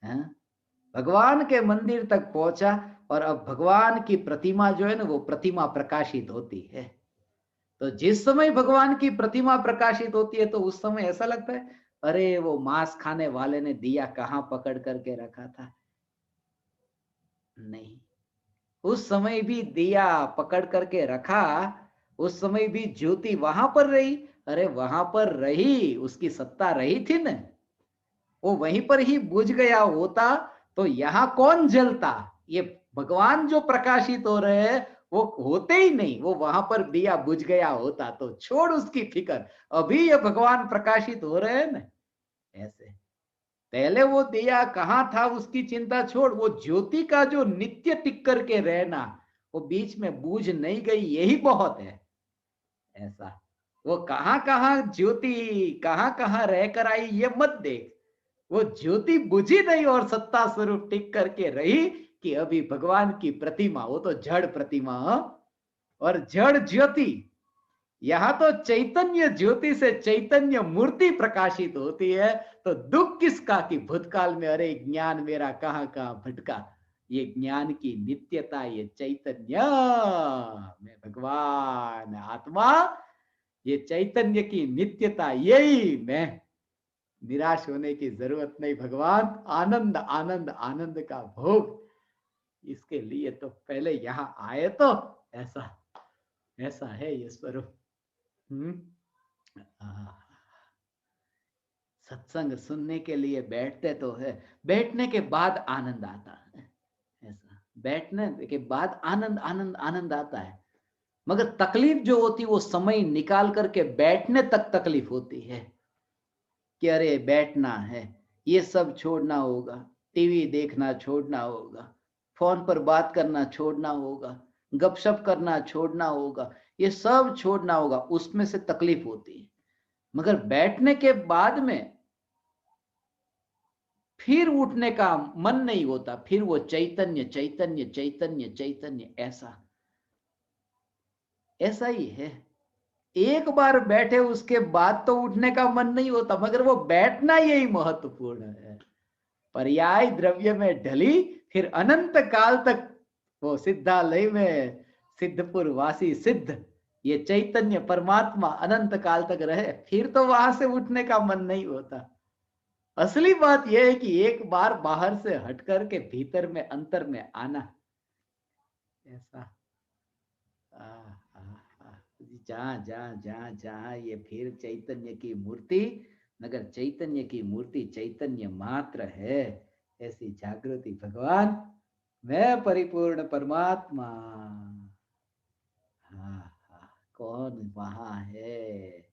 है, भगवान के मंदिर तक पहुंचा, और अब भगवान की प्रतिमा जो है ना, वो प्रतिमा प्रकाशित होती है। तो जिस समय भगवान की प्रतिमा प्रकाशित होती है तो उस समय ऐसा लगता है, अरे वो मांस खाने वाले ने दिया कहाँ पकड़ करके रखा था। नहीं, उस समय भी दिया पकड़ करके रखा, उस समय भी ज्योति वहां पर रही। अरे वहां पर रही, उसकी सत्ता रही थी ना, वो वहीं पर ही बुझ गया होता तो यहां कौन जलता। ये भगवान जो प्रकाशित हो रहे हैं वो होते ही नहीं, वो वहां पर दिया बुझ गया होता तो छोड़ उसकी फिक्र, अभी ये भगवान प्रकाशित हो रहे हैं ना। ऐसे पहले वो दिया कहाँ था उसकी चिंता छोड़, वो ज्योति का जो नित्य टिक करके रहना, वो बीच में बूझ नहीं गई, यही बहुत है। ऐसा वो कहाँ कहाँ ज्योति कहाँ कहाँ रह कर आई ये मत देख, वो ज्योति बुझी नहीं और सत्ता स्वरूप टिक करके रही कि अभी भगवान की प्रतिमा, वो तो जड़ प्रतिमा और जड़ ज्योति। यहां तो चैतन्य ज्योति से चैतन्य मूर्ति प्रकाशित होती है, तो दुख किसका कि भूतकाल में अरे ज्ञान मेरा कहां कहां भटका। ये ज्ञान की नित्यता, ये चैतन्य में भगवान आत्मा, ये चैतन्य की नित्यता, यही मैं। निराश होने की जरूरत नहीं भगवान, आनंद आनंद आनंद का भोग, इसके लिए तो पहले यहां आए। तो ऐसा ऐसा है ये स्वरूप। सत्संग सुनने के लिए बैठते तो है, बैठने के बाद आनंद आता है। ऐसा बैठने के बाद आनंद आनंद आनंद आता है, मगर तकलीफ जो होती है वो समय निकाल करके बैठने तक तकलीफ होती है कि अरे बैठना है, ये सब छोड़ना होगा, टीवी देखना छोड़ना होगा, फोन पर बात करना छोड़ना होगा, गपशप करना छोड़ना होगा, ये सब छोड़ना होगा, उसमें से तकलीफ होती है। मगर बैठने के बाद में फिर उठने का मन नहीं होता, फिर वो चैतन्य चैतन्य चैतन्य चैतन्य, ऐसा ऐसा ही है। एक बार बैठे उसके बाद तो उठने का मन नहीं होता, मगर वो बैठना यही महत्वपूर्ण है। पर्याय द्रव्य में ढली, फिर अनंत काल तक वो सिद्धालय में सिद्धपुर वासी सिद्ध, ये चैतन्य परमात्मा अनंत काल तक रहे, फिर तो वहां से उठने का मन नहीं होता। असली बात यह है कि एक बार बाहर से हट करके भीतर में अंतर में आना, ऐसा जहां जहां जहां जहां ये फिर चैतन्य की मूर्ति, मगर चैतन्य की मूर्ति चैतन्य मात्र है, ऐसी जागृति भगवान मैं परिपूर्ण परमात्मा। कौन वहां है,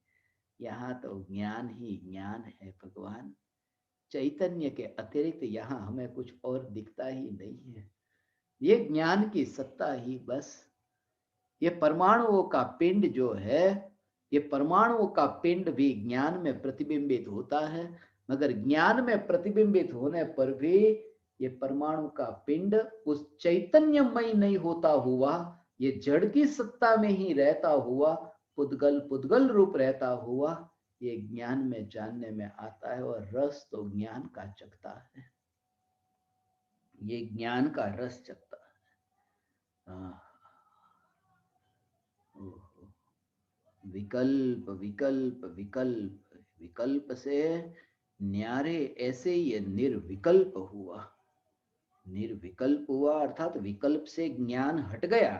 यहाँ तो ज्ञान ही ज्ञान है भगवान। चैतन्य के अतिरिक्त यहाँ हमें कुछ और दिखता ही नहीं है, ये ज्ञान की सत्ता ही बस। ये परमाणुओं का पिंड जो है, ये परमाणुओं का पिंड भी ज्ञान में प्रतिबिंबित होता है, मगर ज्ञान में प्रतिबिंबित होने पर भी ये परमाणु का पिंड उस चैतन्यमय नहीं होता हुआ, ये जड़ की सत्ता में ही रहता हुआ, पुद्गल पुद्गल रूप रहता हुआ, ये ज्ञान में जानने में आता है। और रस तो ज्ञान का चखता है, ये ज्ञान का रस चखता है। विकल्प विकल्प विकल्प विकल्प से न्यारे, ऐसे ये निर्विकल्प हुआ। निर्विकल्प हुआ अर्थात विकल्प से ज्ञान हट गया,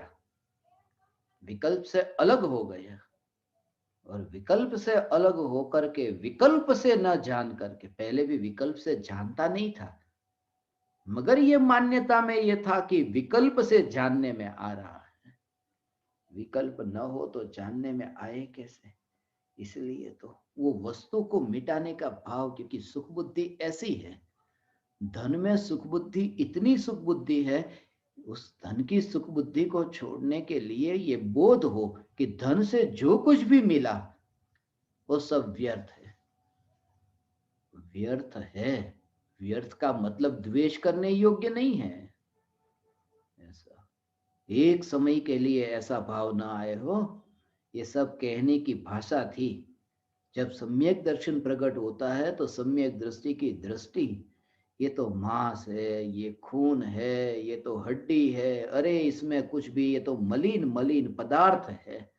विकल्प से अलग हो गया, और विकल्प से अलग होकर के विकल्प से न जान करके, पहले भी विकल्प से जानता नहीं था, मगर ये मान्यता में ये था कि विकल्प से जानने में आ रहा है, विकल्प न हो तो जानने में आए कैसे। इसलिए तो वो वस्तु को मिटाने का भाव, क्योंकि सुख बुद्धि ऐसी है, धन में सुख बुद्धि, इतनी सुख बुद्धि है, उस धन की सुख बुद्धि को छोड़ने के लिए ये बोध हो कि धन से जो कुछ भी मिला वो सब व्यर्थ है। व्यर्थ है, व्यर्थ का मतलब द्वेष करने योग्य नहीं है। ऐसा एक समय के लिए ऐसा भाव ना आए हो, ये सब कहने की भाषा थी। जब सम्यक दर्शन प्रकट होता है तो सम्यक दृष्टि की दृष्टि, ये तो मांस है, ये खून है, ये तो हड्डी है, अरे इसमें कुछ भी, ये तो मलिन मलिन पदार्थ है,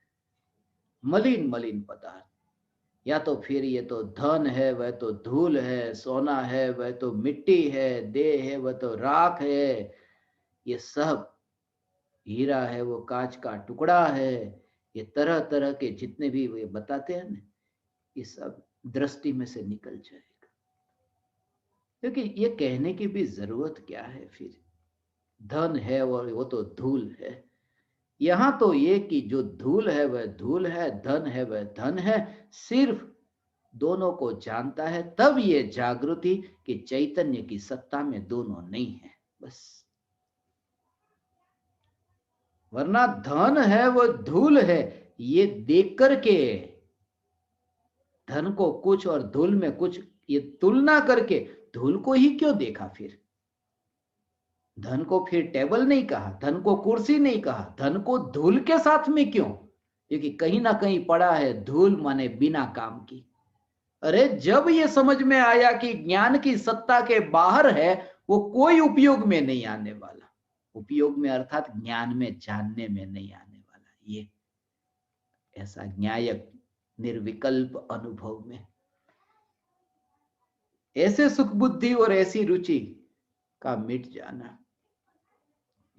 मलिन मलिन पदार्थ। या तो फिर ये तो धन है, वह तो धूल है, सोना है वह तो मिट्टी है, देह है वह तो राख है, ये सब हीरा है वो कांच का टुकड़ा है, ये तरह तरह के जितने भी वे बताते हैं ना, ये सब दृष्टि में से निकल जाएगा। क्योंकि ये कहने की भी जरूरत क्या है फिर, धन है और वो तो धूल है। यहां तो ये कि जो धूल है वह धूल है, धन है वह धन है, सिर्फ दोनों को जानता है तब ये जागृति कि चैतन्य की सत्ता में दोनों नहीं है, बस। वरना धन है वो धूल है, ये देख करके धन को कुछ और धूल में कुछ, ये तुलना करके धूल को ही क्यों देखा फिर। धन को फिर टेबल नहीं कहा, धन को कुर्सी नहीं कहा, धन को धूल के साथ में क्यों, क्योंकि कहीं ना कहीं पड़ा है धूल माने बिना काम की। अरे जब ये समझ में आया कि ज्ञान की सत्ता के बाहर है, वो कोई उपयोग में नहीं आने वाला, उपयोग में अर्थात ज्ञान में जानने में नहीं आने वाला, ये ऐसा न्यायक निर्विकल्प अनुभव में ऐसे सुख बुद्धि और ऐसी रुचि का मिट जाना।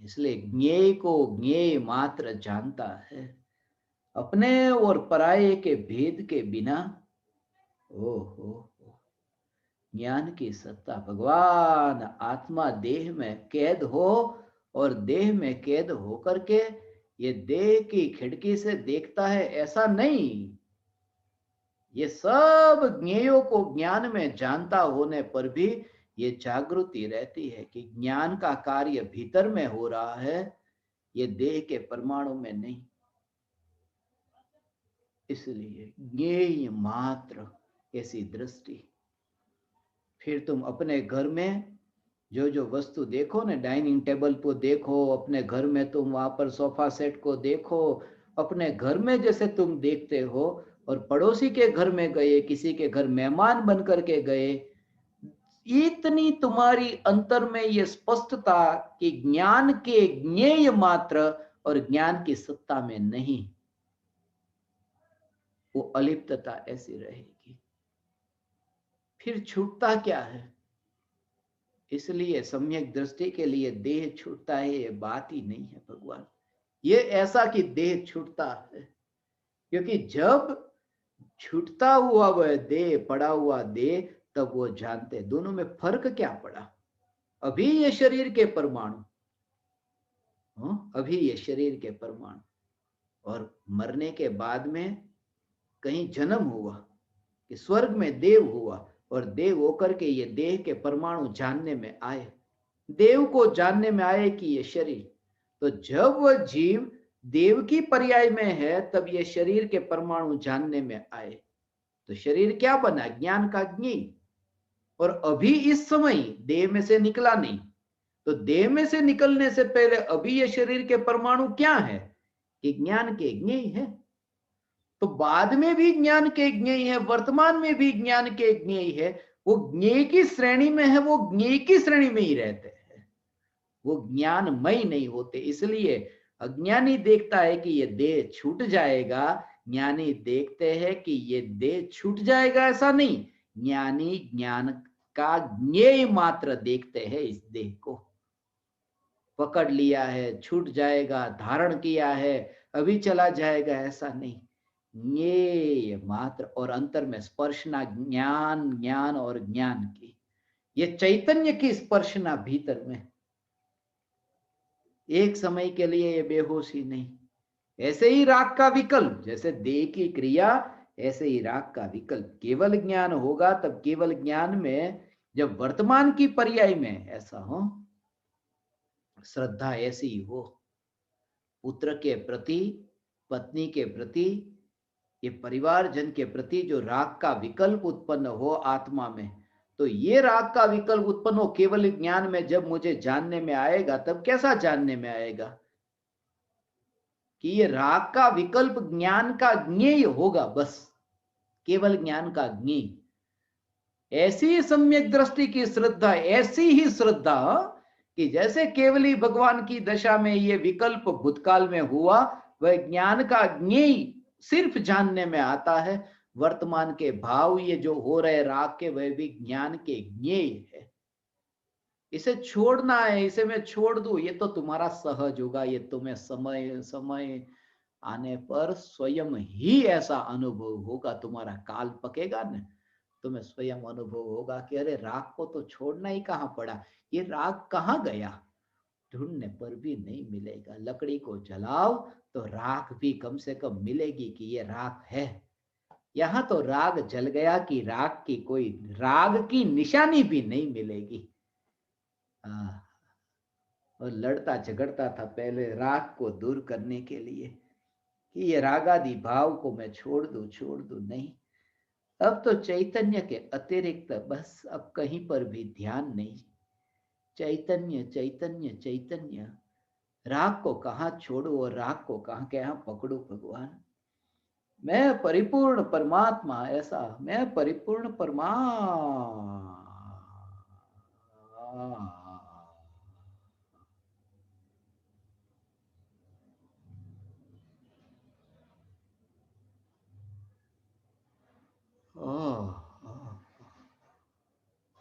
इसलिए ज्ञेय को ज्ञेय मात्र जानता है, अपने और पराये के भेद के बिना। ओ ज्ञान की सत्ता, भगवान आत्मा देह में कैद हो और देह में कैद होकर के ये देह की खिड़की से देखता है, ऐसा नहीं। ये सब ज्ञेयों को ज्ञान में जानता होने पर भी ये जागृति रहती है कि ज्ञान का कार्य भीतर में हो रहा है, ये देह के परमाणु में नहीं। इसलिए ज्ञेय मात्र ऐसी दृष्टि। फिर तुम अपने घर में जो जो वस्तु देखो ना, डाइनिंग टेबल को देखो, अपने घर में तुम वहां पर सोफा सेट को देखो, अपने घर में जैसे तुम देखते हो, और पड़ोसी के घर में गए, किसी के घर मेहमान बन करके गए, इतनी तुम्हारी अंतर में ये स्पष्टता कि ज्ञान के ज्ञेय मात्र और ज्ञान की सत्ता में नहीं, वो अलिप्तता ऐसी रहेगी। फिर छूटता क्या है। इसलिए सम्यक दृष्टि के लिए देह छूटता है ये बात ही नहीं है भगवान, ये ऐसा कि देह छूटता है। क्योंकि जब छूटता हुआ वह देह, पड़ा हुआ देह, तब वो जानते दोनों में फर्क क्या पड़ा। अभी ये शरीर के परमाणु, अभी ये शरीर के परमाणु, और मरने के बाद में कहीं जन्म हुआ कि स्वर्ग में देव हुआ, और देव होकर के ये देह के परमाणु जानने में आए, देव को जानने में आए कि ये शरीर। तो जब वह जीव देव की पर्याय में है, तब ये शरीर के परमाणु जानने में आए, तो शरीर क्या बना, ज्ञान का ज्ञेय। और अभी इस समय देह में से निकला नहीं, तो देह में से निकलने से पहले अभी ये शरीर के परमाणु क्या है, कि ज्ञान के ज्ञेय है। तो बाद में भी ज्ञान के ज्ञेय है, वर्तमान में भी ज्ञान के ज्ञेय है। वो ज्ञेय की श्रेणी में है, वो ज्ञेय की श्रेणी में ही रहते हैं, वो ज्ञानमय नहीं होते। इसलिए अज्ञानी देखता है कि ये देह छूट जाएगा, ज्ञानी देखते हैं कि ये देह छूट जाएगा, ऐसा नहीं। ज्ञानी ज्ञान का ज्ञेय मात्र देखते हैं, इस देह को पकड़ लिया है, छूट जाएगा, धारण किया है, अभी चला जाएगा, ऐसा नहीं। ये मात्र, और अंतर में स्पर्शना ज्ञान, ज्ञान और ज्ञान की, ये चैतन्य की स्पर्शना भीतर में, एक समय के लिए ये बेहोशी नहीं। ऐसे ही राग का विकल्प, जैसे देह की क्रिया, ऐसे ही राग का विकल्प। केवल ज्ञान होगा तब केवल ज्ञान में जब वर्तमान की पर्याय में ऐसा हो, श्रद्धा ऐसी हो, पुत्र के प्रति, पत्नी के प्रति, ये परिवारजन के प्रति जो राग का विकल्प उत्पन्न हो आत्मा में, तो ये राग का विकल्प उत्पन्न हो केवल ज्ञान में, जब मुझे जानने में आएगा तब कैसा जानने में आएगा कि ये राग का विकल्प ज्ञान का ज्ञेय होगा, बस केवल ज्ञान का ज्ञेय। ऐसी सम्यक दृष्टि की श्रद्धा, ऐसी ही श्रद्धा कि जैसे केवली भगवान की दशा में ये विकल्प भूतकाल में हुआ, वह ज्ञान का ज्ञेय सिर्फ जानने में आता है। वर्तमान के भाव ये जो हो रहे राग के, वह भी ज्ञान के ज्ञेय है। इसे छोड़ना है, इसे मैं छोड़ दूं, ये तो तुम्हारा सहज होगा, ये तुम्हें समय समय आने पर स्वयं ही ऐसा अनुभव होगा, तुम्हारा काल पकेगा न, तुम्हें स्वयं अनुभव होगा कि अरे राग को तो छोड़ना ही कहाँ पड़ा, ये राग कहाँ गया, ढूंढने पर भी नहीं मिलेगा। लकड़ी को जलाओ तो राख भी कम से कम मिलेगी कि ये राख है। यहाँ तो राग जल गया कि राग की कोई, राग की निशानी भी नहीं मिलेगी। और लड़ता झगड़ता था पहले राग को दूर करने के लिए कि ये रागादि भाव को मैं छोड़ दूं, नहीं। अब तो चैतन्य के अतिरिक्त बस अब कहीं पर भी ध्यान नहीं। चैतन्य चैतन्य चैतन्य, राग को कहाँ छोड़ू और राग को कहाँ पकड़ू भगवान। मैं परिपूर्ण परमात्मा, ऐसा मैं परिपूर्ण परमात्मा।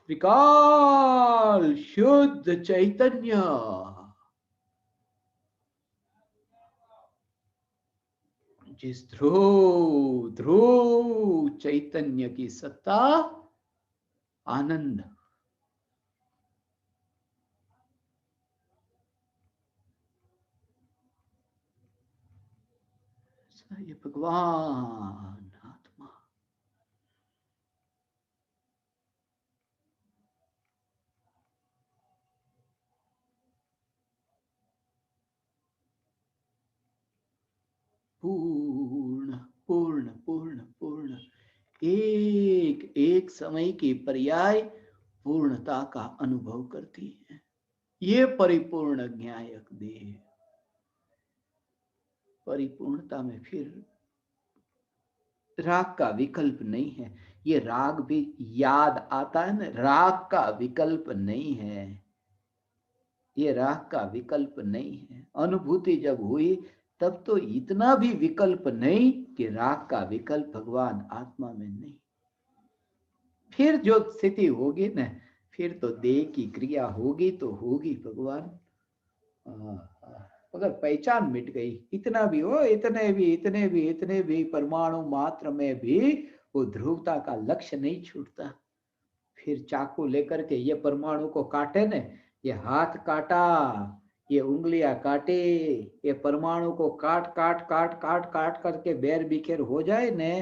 विकाल शुद्ध चैतन्य, जिस ध्रुव ध्रुव चैतन्य की सत्ता, आनंद। ये भगवान आत्मा, पूर्ण पूर्ण पूर्ण पूर्ण, एक एक समय की पर्याय पूर्णता का अनुभव करती है। ये परिपूर्ण ज्ञायक देह, परिपूर्णता में फिर राग का विकल्प नहीं है। ये राग भी याद आता है ना, राग का विकल्प नहीं है, ये राग का विकल्प नहीं है। अनुभूति जब हुई तब तो इतना भी विकल्प नहीं कि राग का विकल्प भगवान आत्मा में नहीं। फिर जो स्थिति होगी ना, फिर तो देह की क्रिया होगी तो होगी भगवान। अगर पहचान मिट गई, इतना भी हो, इतने भी परमाणु मात्र में भी वो ध्रुवता का लक्ष्य नहीं छूटता। फिर चाकू लेकर के ये परमाणु को काटे न, ये हाथ काटा, ये उंगलियां काटे, ये परमाणु को काट काट काट काट काट करके बेर बिखेर हो जाए न,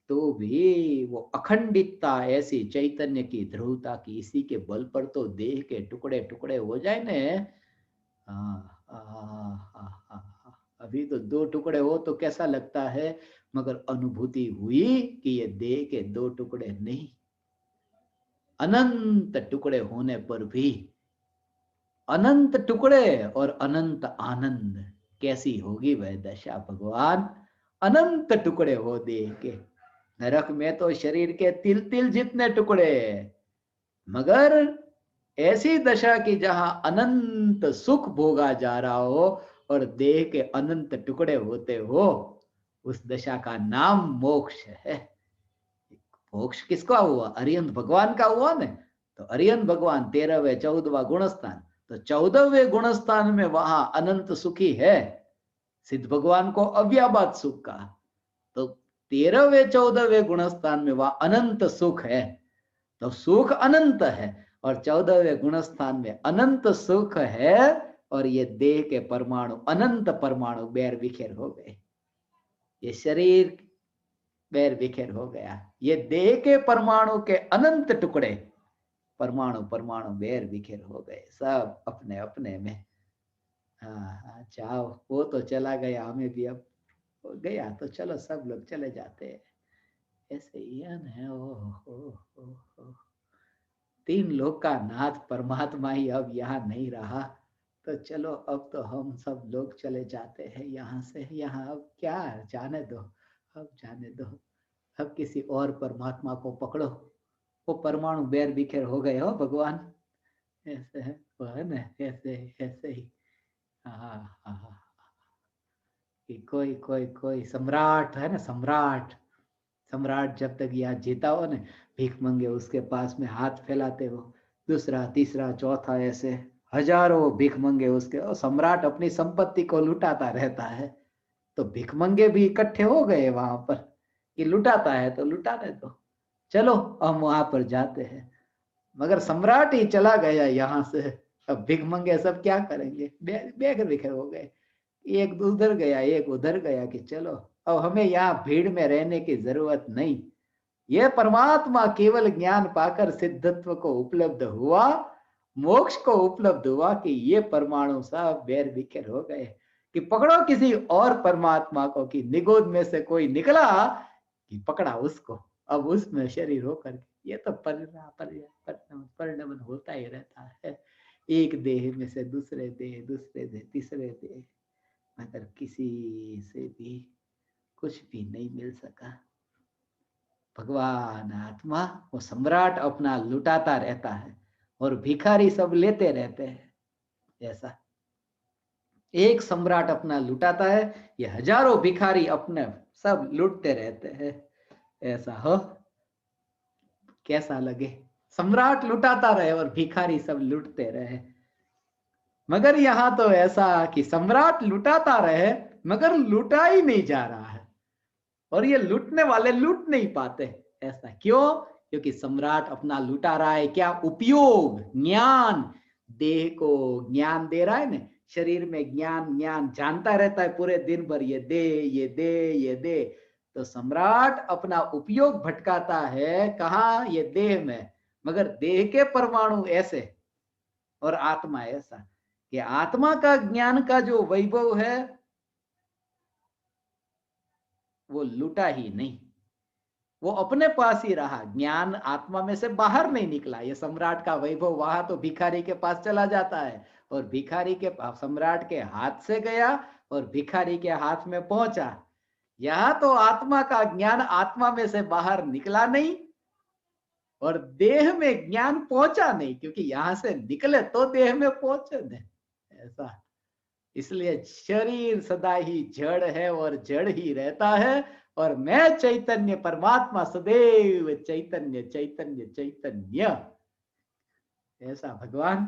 तो भी वो अखंडितता ऐसी चैतन्य की ध्रुवता की, इसी के बल पर तो देह के टुकड़े टुकड़े हो जाए न। अभी तो दो टुकड़े हो तो कैसा लगता है, मगर अनुभूति हुई कि ये देह के दो टुकड़े नहीं, अनंत टुकड़े होने पर भी अनंत टुकड़े और अनंत आनंद। कैसी होगी वह दशा भगवान, अनंत टुकड़े हो देह के। नरक में तो शरीर के तिल तिल जितने टुकड़े, मगर ऐसी दशा की जहां अनंत सुख भोगा जा रहा हो और देह के अनंत टुकड़े होते हो, उस दशा का नाम मोक्ष है। मोक्ष किसका हुआ, अरिहंत भगवान का हुआ न। तो अरिहंत भगवान 13वें 14वां गुणस्थान, तो 14वें गुणस्थान में वहां अनंत सुखी है। सिद्ध भगवान को अव्याबाद सुख का, तो 13वें 14वें गुणस्थान में वहां अनंत सुख है। तो सुख अनंत है और 14वें गुणस्थान में अनंत सुख है, और ये देह के परमाणु अनंत परमाणु बैर बिखेर हो गए। ये शरीर बैर बिखेर हो गया, ये देह के परमाणु के अनंत टुकड़े परमाणु परमाणु बैर बिखेर हो गए, सब अपने अपने में। हाँ जाओ, वो तो चला गया, हमें भी अब गया तो चलो सब लोग चले जाते हैं, ऐसे ही है। ओ। तीन लोक का नाथ परमात्मा ही अब यहाँ नहीं रहा, तो चलो अब तो हम सब लोग चले जाते हैं यहाँ से। यहाँ अब क्या, जाने दो, अब जाने दो, अब किसी और परमात्मा को पकड़ो। वो परमाणु बैर बिखेर हो गए हो भगवान, ऐसे है वो है ना, ऐसे ऐसे ही। हाँ हाँ, कि कोई कोई कोई सम्राट है ना, सम्राट, सम्राट जब तक यहाँ जीता हो ना, भीख मंगे उसके पास में हाथ फैलाते हो, दूसरा तीसरा चौथा ऐसे हजारों भीख मंगे उसके, और सम्राट अपनी संपत्ति को लुटाता रहता है, तो भीख मंगे भी इकट्ठे हो गए वहां पर कि लुटाता है तो लुटाने दो, चलो हम वहां पर जाते हैं। मगर सम्राट ही चला गया यहाँ से, अब भीख मंगे सब क्या करेंगे, बेघर बिखर हो गए, एक उधर गया एक उधर गया कि चलो अब हमें यहाँ भीड़ में रहने की जरूरत नहीं, यह परमात्मा केवल ज्ञान पाकर सिद्धत्व को उपलब्ध हुआ, मोक्ष को उपलब्ध हुआ, कि ये परमाणु सब बैर बिखेर हो गए, कि पकड़ो किसी और परमात्मा को, कि निगोद में से कोई निकला कि पकड़ा उसको, अब उसमें शरीर होकर, ये तो परिणमन होता ही रहता है, एक देह में से दूसरे देह, दूसरे देह तीसरे देह, मगर किसी से भी कुछ भी नहीं मिल सका। भगवान आत्मा वो सम्राट अपना लुटाता रहता है और भिखारी सब लेते रहते हैं, ऐसा एक सम्राट अपना लुटाता है, ये हजारों भिखारी अपने सब लूटते रहते हैं, ऐसा हो कैसा लगे, सम्राट लुटाता रहे और भिखारी सब लूटते रहे। मगर यहां तो ऐसा कि सम्राट लुटाता रहे मगर लुटा ही नहीं जा रहा है, और ये लूटने वाले लूट नहीं पाते, ऐसा क्यों? क्योंकि सम्राट अपना लुटा रहा है क्या, उपयोग, ज्ञान, देह को ज्ञान दे रहा है ना, शरीर में ज्ञान ज्ञान जानता रहता है पूरे दिन भर, ये दे ये दे ये दे, तो सम्राट अपना उपयोग भटकाता है कहा, ये देह में, मगर देह के परमाणु ऐसे और आत्मा ऐसा, कि आत्मा का ज्ञान का जो वैभव है वो लूटा ही नहीं, वो अपने पास ही रहा, ज्ञान आत्मा में से बाहर नहीं निकला। ये सम्राट का वैभव वहां तो भिखारी के पास चला जाता है, और भिखारी के सम्राट के हाथ से गया और भिखारी के हाथ में पहुंचा। यहां तो आत्मा का ज्ञान आत्मा में से बाहर निकला नहीं और देह में ज्ञान पहुंचा नहीं, क्योंकि यहां से निकले तो देह में पहुंचे नहीं, ऐसा। इसलिए शरीर सदा ही जड़ है और जड़ ही रहता है, और मैं चैतन्य परमात्मा सदैव चैतन्य चैतन्य चैतन्य, ऐसा भगवान।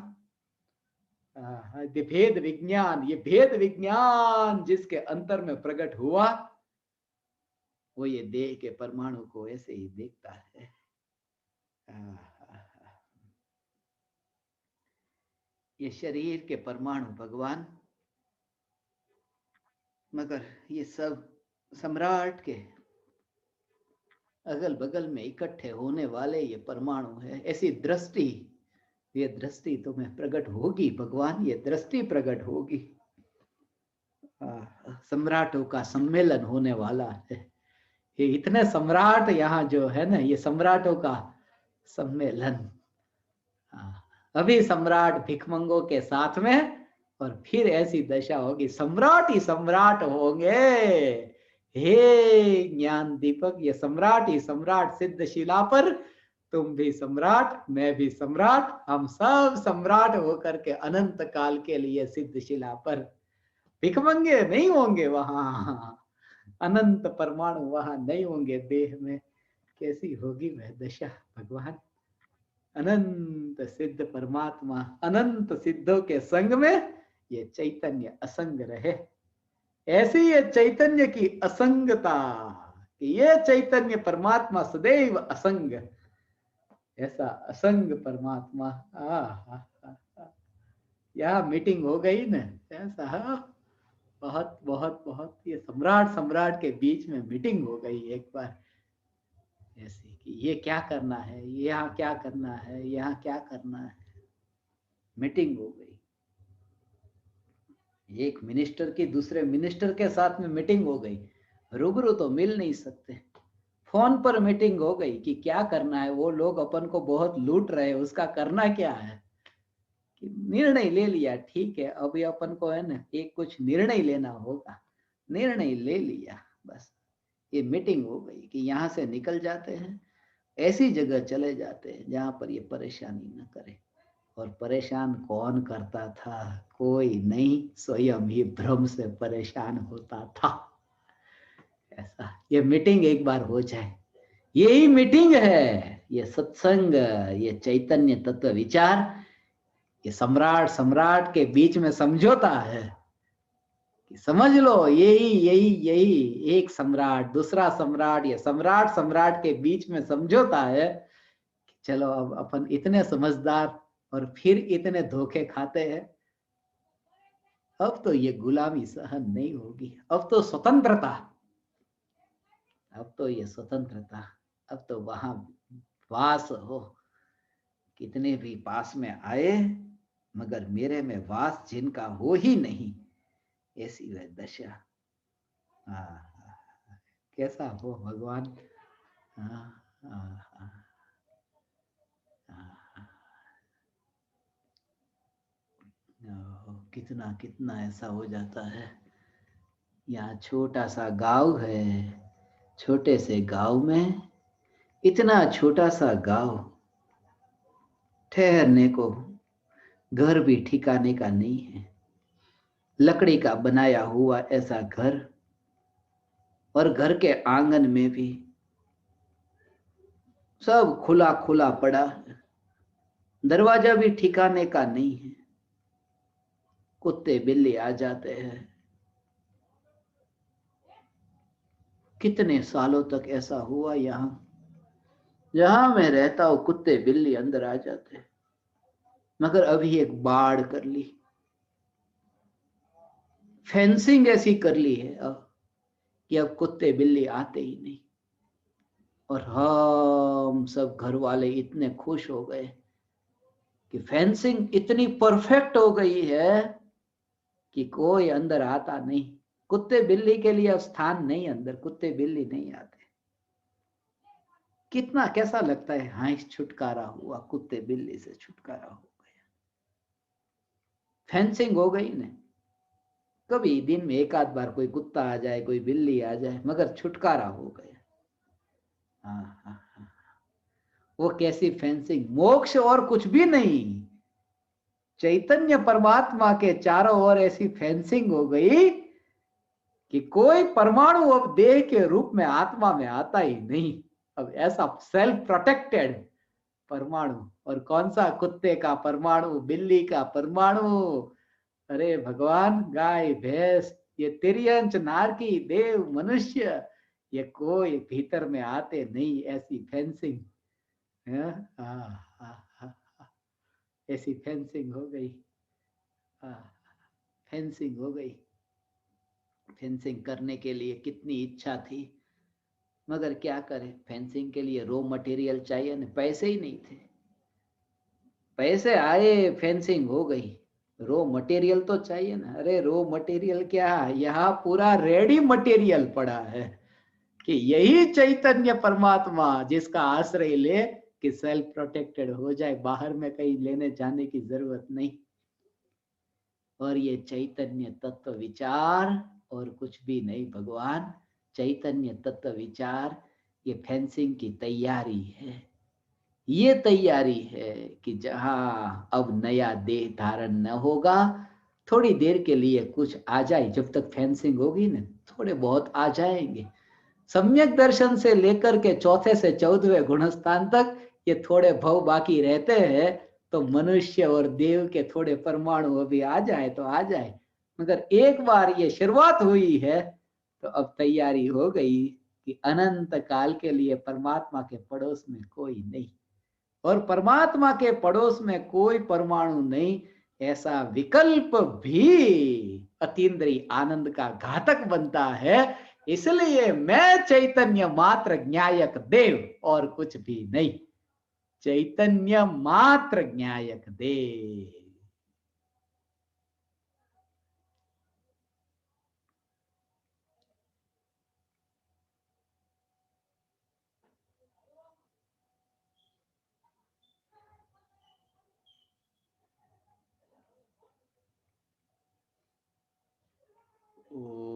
भेद विज्ञान, ये भेद विज्ञान जिसके अंतर में प्रकट हुआ, वो ये देह के परमाणु को ऐसे ही देखता है। ये शरीर के परमाणु भगवान, मगर ये सब सम्राट के अगल बगल में इकट्ठे होने वाले ये परमाणु है, ऐसी दृष्टि, ये दृष्टि तुम्हें प्रकट होगी भगवान, ये दृष्टि प्रकट होगी। सम्राटों का सम्मेलन होने वाला है, ये इतने सम्राट यहाँ जो है ना, ये सम्राटों का सम्मेलन। अभी सम्राट भिखमंगों के साथ में, और फिर ऐसी दशा होगी सम्राट ही सम्राट होंगे। हे ज्ञान दीपक, ये सम्राट ही सम्राट सिद्धशिला पर, तुम भी सम्राट मैं भी सम्राट, हम सब सम्राट होकर के अनंत काल के लिए सिद्धशिला पर, भिखमंगे नहीं होंगे वहां, अनंत परमाणु वहां नहीं होंगे देह में। कैसी होगी वह दशा भगवान, अनंत सिद्ध परमात्मा अनंत सिद्धों के संग में ये चैतन्य असंग रहे। ऐसी ये चैतन्य की असंगता, कि ये चैतन्य परमात्मा सदैव असंग, ऐसा असंग परमात्मा। यहाँ मीटिंग हो गई ना, ऐसा बहुत बहुत बहुत, ये सम्राट सम्राट के बीच में मीटिंग हो गई एक बार ऐसी कि ये क्या करना है, यहाँ क्या करना है, यहाँ क्या करना है, मीटिंग हो गई। एक मिनिस्टर की दूसरे मिनिस्टर के साथ में मीटिंग हो गई, रूबरू तो मिल नहीं सकते, फोन पर मीटिंग हो गई कि क्या करना है। वो लोग अपन को बहुत लूट रहे हैं, उसका करना क्या है। कि निर्णय ले लिया, ठीक है अभी अपन को है ना एक कुछ निर्णय लेना होगा, निर्णय ले लिया बस। ये मीटिंग हो गई कि यहाँ से निकल जाते हैं, ऐसी जगह चले जाते हैं जहां पर ये परेशानी न करे। और परेशान कौन करता था, कोई नहीं, स्वयं ही भ्रम से परेशान होता था। ऐसा ये मीटिंग एक बार हो जाए, यही मीटिंग है, ये सत्संग, ये चैतन्य तत्व विचार, ये सम्राट सम्राट के बीच में समझौता है कि समझ लो यही यही यही एक सम्राट दूसरा सम्राट, ये सम्राट सम्राट के बीच में समझौता है। चलो अब अपन इतने समझदार और फिर इतने धोखे खाते हैं, अब तो ये गुलामी सहन नहीं होगी, अब तो स्वतंत्रता, अब तो ये स्वतंत्रता, अब तो वहां वास हो, कितने भी पास में आए मगर मेरे में वास जिनका हो ही नहीं, ऐसी वह दशा। कैसा हो भगवान। कितना कितना ऐसा हो जाता है। यहाँ छोटा सा गांव है, छोटे से गांव में इतना छोटा सा गांव, ठहरने को घर भी ठिकाने का नहीं है, लकड़ी का बनाया हुआ ऐसा घर, और घर के आंगन में भी सब खुला खुला पड़ा है, दरवाजा भी ठिकाने का नहीं है, कुत्ते बिल्ली आ जाते हैं। कितने सालों तक ऐसा हुआ, यहाँ जहां मैं रहता हूं कुत्ते बिल्ली अंदर आ जाते हैं, मगर अभी एक बाड़ कर ली, फेंसिंग ऐसी कर ली है अब कि अब कुत्ते बिल्ली आते ही नहीं। और हम सब घर वाले इतने खुश हो गए कि फेंसिंग इतनी परफेक्ट हो गई है कि कोई अंदर आता नहीं, कुत्ते बिल्ली के लिए स्थान नहीं, अंदर कुत्ते बिल्ली नहीं आते। कितना कैसा लगता है, हाँ छुटकारा हुआ, कुत्ते बिल्ली से छुटकारा हो गया, फेंसिंग हो गई ना। कभी दिन में एक आध बार कोई कुत्ता आ जाए, कोई बिल्ली आ जाए, मगर छुटकारा हो गया। हाँ हाँ हाँ, वो कैसी फेंसिंग, मोक्ष और कुछ भी नहीं, चैतन्य परमात्मा के चारों ओर ऐसी फेंसिंग हो गई कि कोई परमाणु अब देह के रूप में आत्मा में आता ही नहीं। अब ऐसा सेल्फ प्रोटेक्टेड परमाणु, और कौन सा, कुत्ते का परमाणु, बिल्ली का परमाणु, अरे भगवान, गाय भैंस, ये तिर्यंच नारकी देव मनुष्य, ये कोई भीतर में आते नहीं, ऐसी फेंसिंग ऐसी फेंसिंग हो गई। फेंसिंग हो गई। फेंसिंग करने के लिए कितनी इच्छा थी, मगर क्या करें, फेंसिंग के लिए रॉ मटेरियल चाहिए ना, पैसे ही नहीं थे, पैसे आए फेंसिंग हो गई, रॉ मटेरियल तो चाहिए ना। अरे रॉ मटेरियल क्या, यहाँ पूरा रेडी मटेरियल पड़ा है कि यही चैतन्य परमात्मा जिसका आश्रय ले कि सेल्फ प्रोटेक्टेड हो जाए, बाहर में कहीं लेने जाने की जरूरत नहीं। और ये चैतन्य तत्व विचार और कुछ भी नहीं भगवान, चैतन्य तत्व विचार, ये फेंसिंग की तैयारी है, ये तैयारी है कि जहां अब नया देह धारण न होगा, थोड़ी देर के लिए कुछ आ जाए, जब तक फेंसिंग होगी ना थोड़े बहुत आ जाएंगे, सम्यक दर्शन से लेकर के चौथे से 14वें गुणस्थान तक ये थोड़े भव बाकी रहते हैं, तो मनुष्य और देव के थोड़े परमाणु अभी आ जाए तो आ जाए, मगर एक बार ये शुरुआत हुई है तो अब तैयारी हो गई कि अनंत काल के लिए परमात्मा के पड़ोस में कोई नहीं, और परमात्मा के पड़ोस में कोई परमाणु नहीं, ऐसा विकल्प भी अतीन्द्रिय आनंद का घातक बनता है। इसलिए मैं चैतन्य मात्र ज्ञायक देव और कुछ भी नहीं, चैतन्य मात्र ज्ञायक देव। ओ